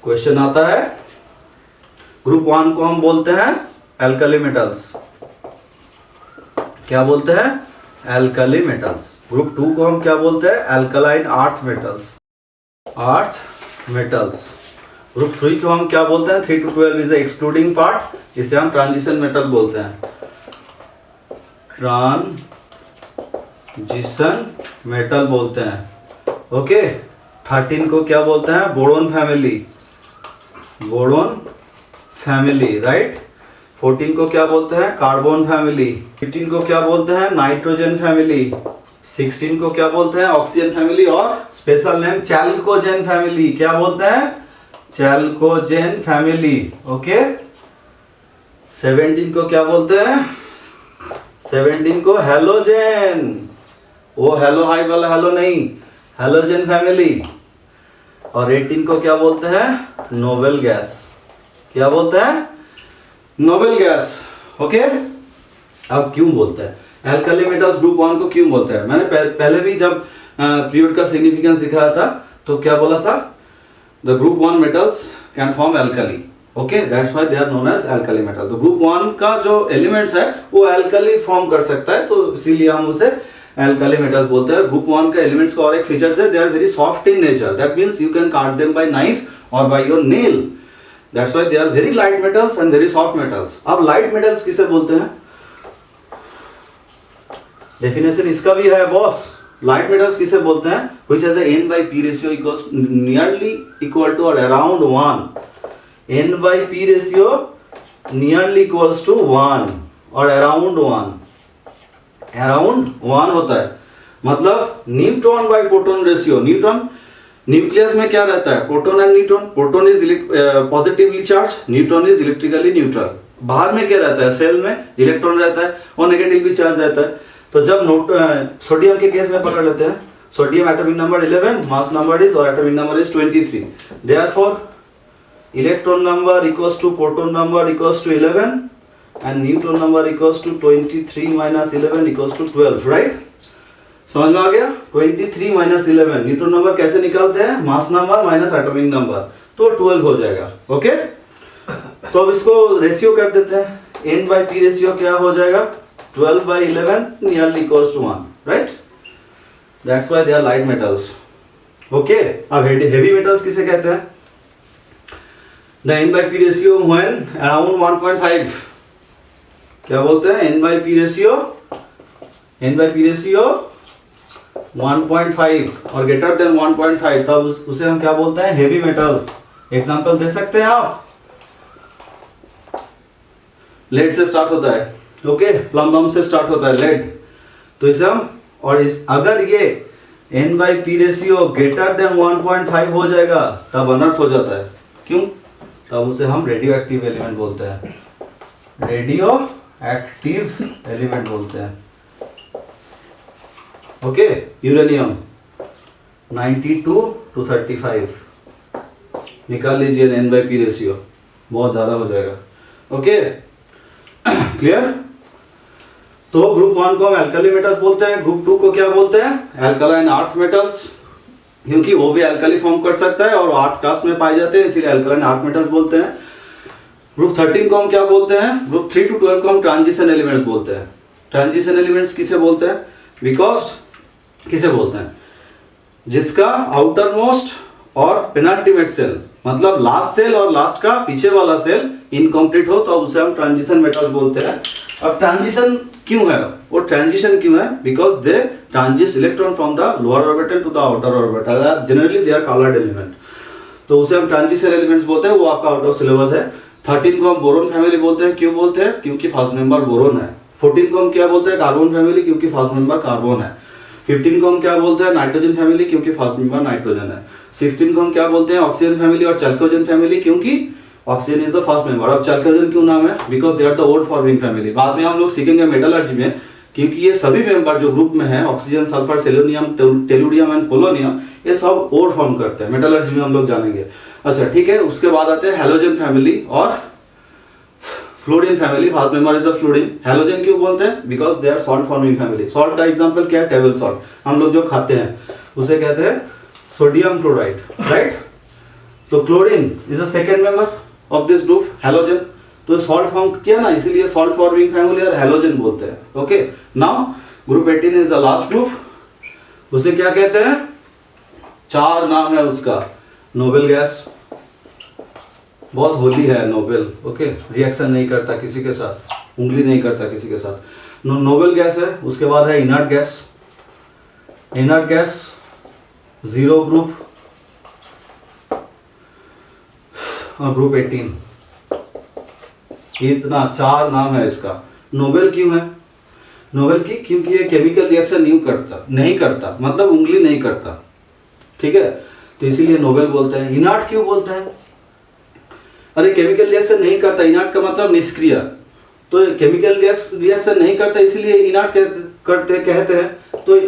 क्वेश्चन आता है। ग्रुप 1 को हम बोलते हैं एल्कली मेटल्स, क्या बोलते हैं, एल्कली मेटल्स। ग्रुप 2 को हम क्या बोलते हैं, एल्कलाइन अर्थ मेटल्स। ग्रुप 3 को हम क्या बोलते हैं, 3 to 12 इज एक्सक्लूडिंग पार्ट, इसे हम ट्रांजिशन मेटल बोलते हैं, ट्रांजिशन मेटल बोलते हैं, ओके। 13 को क्या बोलते हैं, बोरोन फैमिली, राइट। 14 को क्या बोलते हैं, कार्बन फैमिली। 15 को क्या बोलते हैं, नाइट्रोजन फैमिली। 16 को क्या बोलते हैं, ऑक्सीजन फैमिली। और स्पेशल नेम चैल्कोजेन फैमिली, क्या बोलते हैं, चैल्कोजेन फैमिली, ओके। 17 को क्या बोलते हैं, 17 को हेलोजेन, वो हेलो हाई वाला हेलो नहीं, हेलोजेन फैमिली। और 18 को क्या बोलते हैं, नोबेल गैस, क्या बोलते हैं, नोबेल गैस, ओके। अब क्यों बोलते हैं एल्कली मेटल्स ग्रुप 1 को क्यों बोलते हैं, मैंने पहले भी जब पीरियड का सिग्निफिकेंस दिखाया था तो क्या बोला था, the group 1 metals can form alkali, okay, that's why they are known as alkali metal. तो ग्रुप 1 का जो एलिमेंट्स है वो एल्कली फॉर्म कर सकता है, तो इसीलिए हम उसे एल्कली मेटल्स बोलते हैं। ग्रुप 1 का एलिमेंट्स का और एक फीचर्स है, they are very soft in nature, that means you can cut them by knife और by your nail, that's why they are very light metals and very soft metals. अब light metals किसे बोलते हैं, definition इसका भी है boss. Light metals किसे बोलते हैं, which has a N/P ratio equals nearly equal to और around 1, N/P ratio nearly equals to 1 और अराउंड 1 होता है। मतलब neutron by proton ratio, nucleus में क्या रहता है, proton and neutron, proton is positively charge, neutron is electrically neutral. बाहर में क्या रहता है, सेल में इलेक्ट्रॉन रहता है और नेगेटिवली चार्ज रहता है। तो जब सोडियम के केस में पकड़ लेते हैं, sodium atomic number 11, mass number is और atomic number is 23, therefore electron number equals to proton number equals to 11 and neutron number equals to 23 minus 11 equals to 12, right. समझ में आ गया, 23 माइनस 11 न्यूट्रॉन नंबर कैसे निकालते हैं, mass number minus atomic number, तो 12 हो जाएगा, ओके। तो अब इसको रेशियो कर देते हैं, N/P रेशियो क्या हो जाएगा, 12/11 nearly equals to 1, right? That's why they are light metals. Okay. अब heavy metals किसे कहते हैं? The N/P ratio when around 1.5. क्या बोलते हैं? N/P ratio 1.5 और greater than 1.5, तब उसे हम क्या बोलते हैं? heavy metals. एग्जाम्पल दे सकते हैं आप? लेड से स्टार्ट होता है, ओके, प्लम से स्टार्ट होता है लेड, तो इसे हम, और इस अगर ये N/P रेशियो ग्रेटर देन 1.5 हो जाएगा तब अनर्थ हो जाता है। क्यों? तब उसे हम रेडियो एक्टिव एलिमेंट बोलते हैं, रेडियो एक्टिव एलिमेंट बोलते हैं, ओके। यूरेनियम 92 to 35 निकाल लीजिए, N/P रेशियो बहुत ज्यादा हो जाएगा, ओके, क्लियर। तो ग्रुप 1 को हम एल्कली मेटल्स बोलते हैं, ग्रुप 2 को क्या बोलते हैं, एल्कलाइन अर्थ मेटल्स, क्योंकि वो भी एल्कली फॉर्म कर सकता है और अर्थ कास्ट में पाए जाते हैं, इसीलिए एल्कलाइन अर्थ मेटल्स बोलते हैं। ग्रुप 13 को हम क्या बोलते हैं, ग्रुप 3 to 12 को हम ट्रांजिशन एलिमेंट्स बोलते हैं। ट्रांजिशन एलिमेंट्स किसे बोलते हैं, बिकॉज किसे बोलते हैं, जिसका आउटर मोस्ट और पेनाल्टीमेट सेल मतलब लास्ट सेल और लास्ट का पीछे वाला सेल इनकम्प्लीट हो तो उसे हम ट्रांजिशन मेटल्स बोलते हैं। अब ट्रांजिशन क्यों है, वो ट्रांजिशन क्यों है, because they transit electron from the lower orbital to the outer orbital, generally they are coloured element, तो उसे हम ट्रांजिशन एलिमेंट्स बोलते हैं। वो आपका आउट ऑफ सिलेबस है। 13 को हम बोरोन फैमिली बोलते हैं, क्यों बोलते हैं, क्योंकि फर्स्ट मेंबर बोरोन है। 14 को हम क्या बोलते हैं, कार्बन फैमिली, क्योंकि फर्स्ट मेंबर कार्बन है। 15 को हम क्या बोलते हैं, नाइट्रोजन फैमिली, क्योंकि फर्स्ट मेंबर नाइट्रोजन है। 16 को हम क्या बोलते हैं, ऑक्सीजन फैमिली और चैल्कोजन फैमिली, क्योंकि oxygen is the first member. अब चैल्कोजन क्यों नाम है, because they are the ore forming family. बाद में हम लोग सीखेंगे मेटलर्जी में, क्योंकि ये सभी मेंबर जो ग्रुप में है, oxygen, sulphur, selenium, tellurium and polonium, ये सब ओड फॉर्म करते हैं। मेटलर्जी में हम लोग जानेंगे। अच्छा ठीक है, उसके बाद आते हैं हैलोजन फैमिली और fluorine family. First member is the fluorine. Halogen क्यों बोलते हैं, because they are salt forming family. Salt का एग्जांपल क्या है, टेबल सॉल्ट, हम लोग जो खाते हैं उसे कहते हैं सोडियम क्लोराइड, राइट। तो chlorine is the second member of this group, halogen. तो सॉल्ट फॉर्म किया ना, इसीलिए सॉल्ट फॉर्मिंग फैमिली और हैलोजन बोलते हैं। Okay, now group 18 is the last group, उसे क्या कहते हैं, 4 नाम है उसका। नोबेल गैस, बहुत होली है नोबेल, ओके, रिएक्शन नहीं करता किसी के साथ, उंगली नहीं करता किसी के साथ, नोबेल गैस है। उसके बाद है inert gas, inert gas zero group और ग्रुप 18। इतना 4 नाम है इसका। नोबेल क्यों है, नोबेल की, क्योंकि ये केमिकल रिएक्शन नहीं करता, मतलब उंगली नहीं करता, ठीक है, तो इसीलिए नोबेल बोलते हैं। इनर्ट क्यों बोलते हैं, अरे केमिकल रिएक्शन नहीं करता, इनर्ट का मतलब निष्क्रिय, तो केमिकल रिएक्शन नहीं करता इसीलिए इनर्ट कहते हैं। तो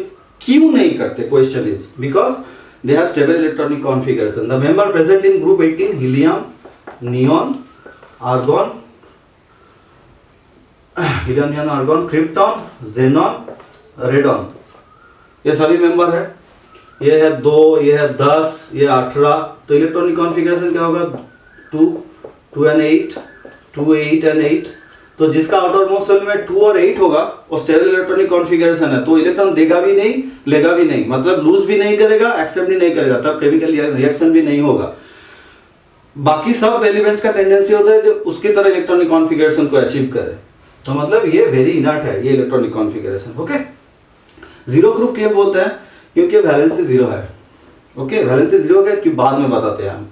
क्यों नहीं करते, question is because they have stable electronic configuration. The member present in group 18 helium, neon, argon, helium, neon, argon, krypton, xenon, radon, ये सभी मेंबर है। ये है 2, ये है 10, ये 18। तो इलेक्ट्रॉनिक कॉन्फ़िगरेशन क्या होगा, 2 and 8, 2, 8 and 8। तो जिसका आउटर मोस्ट सेल में 2 और 8 होगा वो स्टेरिक इलेक्ट्रॉनिक कॉन्फ़िगरेशन है, तो इलेक्ट्रॉन देगा भी नहीं, लेगा भी नहीं, मतलब लूज भी नहीं करेगा, एक्सेप्ट भी नहीं करेगा, तब केमिकल रिएक्शन भी नहीं होगा। बाकी सब एलिमेंट्स का टेंडेंसी होता है जो उसकी तरह इलेक्ट्रॉनिक कॉन्फ़िगरेशन को अचीव करे, तो मतलब ये वेरी इनर्ट है ये electronic configuration. Okay, zero group क्यों बोलते हैं, क्योंकि वैलेंसी जीरो है। ओके, वैलेंसी जीरो है कि बाद में बताते हैं हम।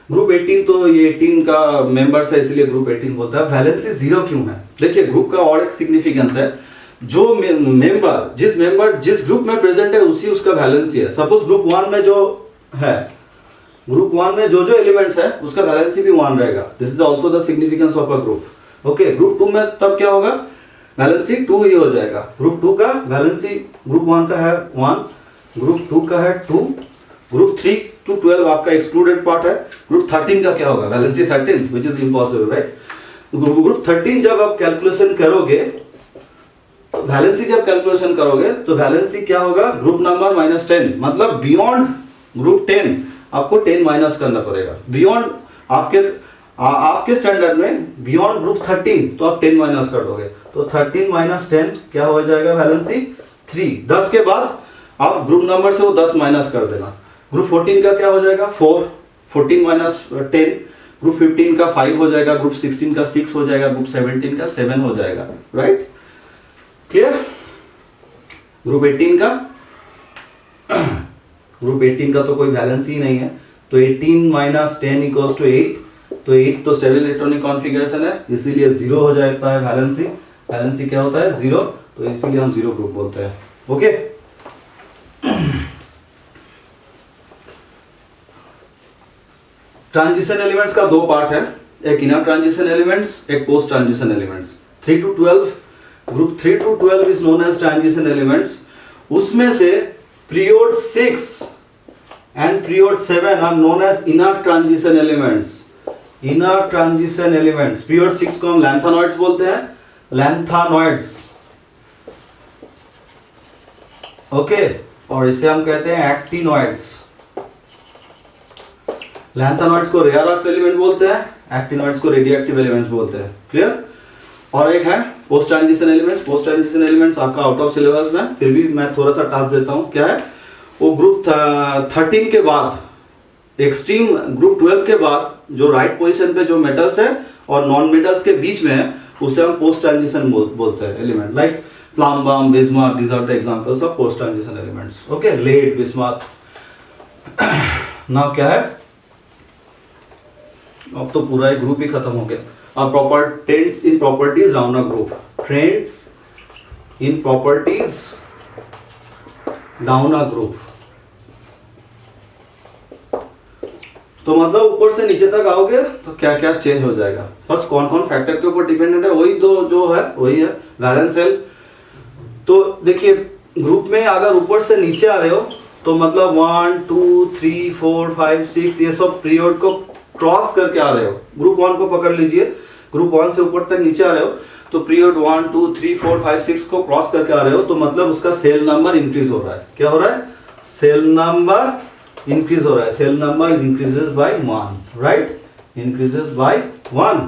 ग्रुप 18 तो ये 18 का मेंबर्स है इसलिए ग्रुप 18 बोलता है। वैलेंसी जीरो क्यों है, देखिए ग्रुप का और एक सिग्निफिकेंस है, जो मेंबर जिस ग्रुप में प्रेजेंट है उसी उसका वैलेंसी है। सपोज ग्रुप 1 में जो है, ग्रुप 1 में जो एलिमेंट्स है उसका वैलेंसी भी 1 रहेगा। This is also the significance of a group. Okay, group 2 में तब क्या होगा, वैलेंसी 2 ही हो जाएगा। ग्रुप 2 का वैलेंसी ग्रुप 1 का है 1, ग्रुप 2 का है 2, ग्रुप 3 to 12 आपका एक्सक्लूडेड पार्ट है। ग्रुप 13 का क्या होगा, valency 13, which is impossible, right? Group 13 जब आप कैलकुलेशन करोगे, वैलेंसी जब कैलकुलेशन करोगे तो वैलेंसी क्या होगा, ग्रुप नंबर -10, मतलब बियॉन्ड ग्रुप 10 आपको 10 माइनस करना पड़ेगा। बियॉन्ड आपके स्टैंडर्ड में बियॉन्ड ग्रुप 13 तो आप 10 माइनस कर दोगे, तो 13 - 10 क्या हो जाएगा, वैलेंसी 3। 10 के बाद आप ग्रुप नंबर से वो 10 माइनस कर देना। ग्रुप 14 का क्या हो जाएगा, 4, 14 - 10, ग्रुप 15 का 5 हो जाएगा, ग्रुप 16 का 6 हो जाएगा, ग्रुप 17 का 7 हो जाएगा, राइट, क्लियर। ग्रुप 18 का तो कोई वैलेंसी ही नहीं है, तो 18 - 10 = 8, तो 8 तो स्टेबल इलेक्ट्रॉनिक कॉन्फ़िगरेशन है, इसीलिए 0 हो जाता है वैलेंसी। वैलेंसी क्या होता है, 0, तो इसीलिए हम 0 ग्रुप बोलते हैं। ओके, ट्रांजिशन एलिमेंट्स का 2 पार्ट है, एक इनर ट्रांजिशन एलिमेंट्स, एक post transition elements. 3 to 12, group 3 to 12 is known as transition elements. उसमें से period 6 and period 7 are known as inner transition elements. Inner transition elements, period 6 को हम lanthanoids बोलते हैं, लैंथेनॉइड्स, ओके, और इसे हम कहते हैं एक्टिनॉइड्स। लैंथेनॉइड्स को रेयर अर्थ एलिमेंट बोलते हैं, एक्टिनॉइड्स को रेडियोएक्टिव एलिमेंट्स बोलते हैं, क्लियर। और एक है post transition elements. Post transition elements आपका आउट ऑफ सिलेबस में, फिर भी मैं थोड़ा सा टास्क देता हूं, क्या है वो, ग्रुप 13 के बाद एक्सट्रीम ग्रुप 12 के बाद जो राइट पोजीशन पे जो मेटल्स है और नॉन मेटल्स के बीच में है उसे हम पोस्ट ट्रांजिशन बोलते हैं element, like plumbum, bismuth, these are the examples of post transition elements. Okay, lead, bismuth. Now क्या है, अब तो पूरा एक ग्रुप ही खत्म हो गया। अब proper trends in properties down a group, trends in properties down a group. तो मतलब ऊपर से नीचे तक आओगे तो क्या क्या चेंज हो जाएगा। फर्स्ट कौन कौन फैक्टर के ऊपर डिपेंडेंट है, वही दो जो है वही है वैलेंस सेल। तो देखिए ग्रुप में अगर ऊपर से नीचे आ रहे हो तो मतलब 1 2 3 4 5 6 ये सब पीरियड को क्रॉस करके आ रहे हो। ग्रुप 1 को पकड़ लीजिए, ग्रुप 1 से ऊपर तक नीचे आ रहे हो तो पीरियड 1 2 3 4 5 6 को क्रॉस करके आ रहे हो तो मतलब उसका सेल नंबर इंक्रीज हो रहा है। क्या हो रहा है, सेल नंबर इंक्रीज हो रहा है। Shell number increases by 1, right, increases by 1।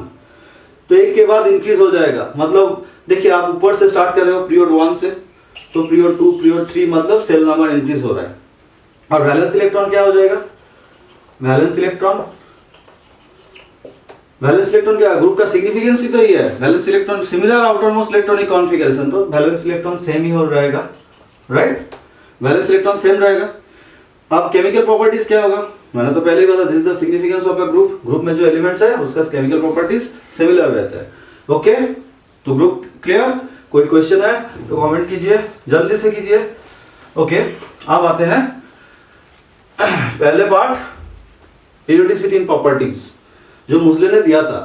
तो एक के बाद इंक्रीज हो जाएगा। मतलब देखिए आप ऊपर से स्टार्ट कर रहे हो पीरियड 1 से तो पीरियड 2 पीरियड 3 मतलब सेल नंबर इंक्रीज हो रहा है। और वैलेंस इलेक्ट्रॉन क्या हो जाएगा, वैलेंस इलेक्ट्रॉन क्या है, ग्रुप का सिग्निफिकेंस ही तो ये है। Valence electron similar outer most electronic configuration, तो वैलेंस इलेक्ट्रॉन सेम ही हो रहेगा, राइट, वैलेंस इलेक्ट्रॉन सेम रहेगा। अब केमिकल प्रॉपर्टीज क्या होगा, मैंने तो पहले ही बताया, this is the significance of a group. Group में जो एलिमेंट्स है उसका केमिकल प्रॉपर्टीज सिमिलर रहता है। ओके, तो ग्रुप क्लियर। कोई क्वेश्चन है तो कमेंट कीजिए, जल्दी से कीजिए। ओके, अब आते हैं पहले पार्ट, पीरियोडिसिटी इन प्रॉपर्टीज जो मुस्लिम ने दिया था।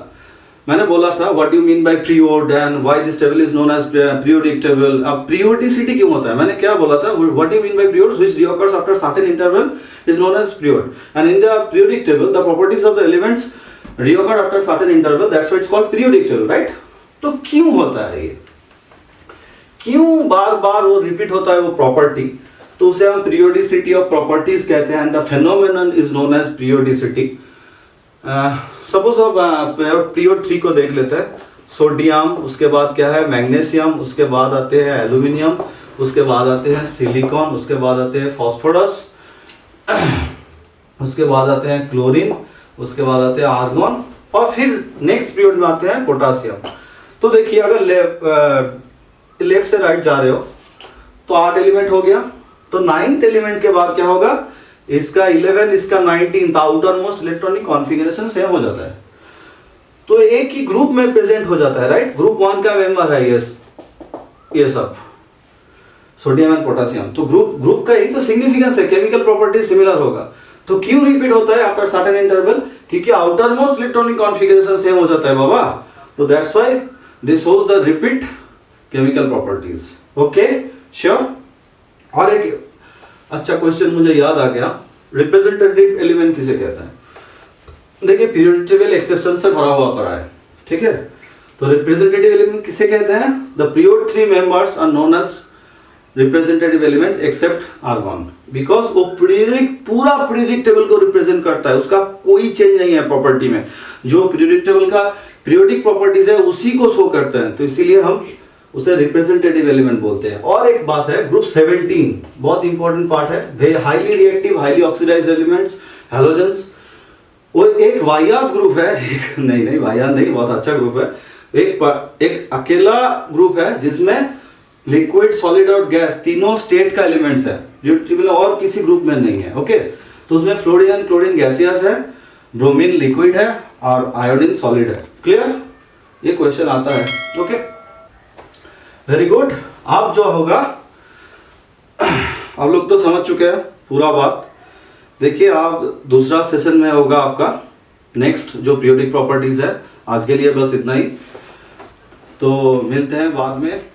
मैंने बोला था what you mean by period and why this table is known as periodic table. अब पीरियोडिसिटी क्यों होता है, मैंने क्या बोला था, what you mean by periods which reoccurs after certain interval is known as period and in the periodic table the properties of the elements reoccur after certain interval, that's why it's called periodic table, right. तो क्यों होता है ये, क्यों बार बार वो repeat होता है वो प्रॉपर्टी, तो उसे हम पीरियोडिसिटी ऑफ प्रॉपर्टीज कहते हैं and the phenomenon is known as periodicity. Suppose अब पीरियड 3 को देख लेते हैं। सोडियम, उसके बाद क्या है मैग्नीशियम, उसके बाद आते हैं एल्यूमिनियम, उसके बाद आते हैं सिलिकॉन, उसके बाद आते हैं फास्फोरस, उसके बाद आते हैं क्लोरीन, उसके बाद आते हैं आर्गन और फिर नेक्स्ट पीरियड में आते हैं पोटासियम। तो देखिए अगर लेफ्ट से राइट जा रहे हो तो 8 एलिमेंट हो गया, तो 9th एलिमेंट के बाद क्या होगा, इसका 11 इसका 19 outer most electronic configuration same हो जाता है, तो एक ही ग्रुप में प्रेजेंट हो जाता है, राइट। ग्रुप 1 का मेंबर है ये सब सोडियम एंड पोटासियम, तो ग्रुप का ही तो सिग्निफिकेंस है, केमिकल प्रॉपर्टी सिमिलर होगा। तो क्यों रिपीट होता है आफ्टर सर्टेन इंटरवल, क्योंकि outer most electronic configuration same हो जाता है बाबा, तो that's why this shows the repeat chemical properties. Okay, sure. और एक अच्छा क्वेश्चन मुझे याद आ गया, रिप्रेजेंटेटिव एलिमेंट किसे कहता है। देखिए पीरियोडिक टेबल एक्सेप्शन से भरा हुआ पड़ा है, ठीक है। तो रिप्रेजेंटेटिव एलिमेंट किसे कहते हैं, the period 3 members are known as representative elements except argon, because वो पूरा पीरियोडिक टेबल को रिप्रेजेंट करता है, उसका कोई चेंज नहीं है प्रॉपर्टी में, जो पीरियोडिक टेबल का पीरियोडिक प्रॉपर्टीज है उसी को शो करते हैं, तो इसीलिए हम उसे रिप्रेजेंटेटिव एलिमेंट बोलते हैं। और एक बात है, ग्रुप 17 बहुत इंपॉर्टेंट पार्ट है, वे highly reactive highly oxidised elements halogens, वो एक वाहियात ग्रुप है, नहीं वाहियात नहीं, बहुत अच्छा ग्रुप है। एक अकेला ग्रुप है जिसमें लिक्विड सॉलिड और गैस तीनों स्टेट का एलिमेंट्स है, जो और किसी ग्रुप में नहीं है। ओके, तो उसमें फ्लोरीन क्लोरीन गैसियस है, ब्रोमीन लिक्विड है और आयोडीन सॉलिड है। क्लियर, ये क्वेश्चन आता है। Okay, very good. आप जो होगा आप लोग तो समझ चुके हैं पूरा बात। देखिए आप दूसरा सेशन में होगा आपका नेक्स्ट जो पीरियोडिक प्रॉपर्टीज है। आज के लिए बस इतना ही, तो मिलते हैं बाद में।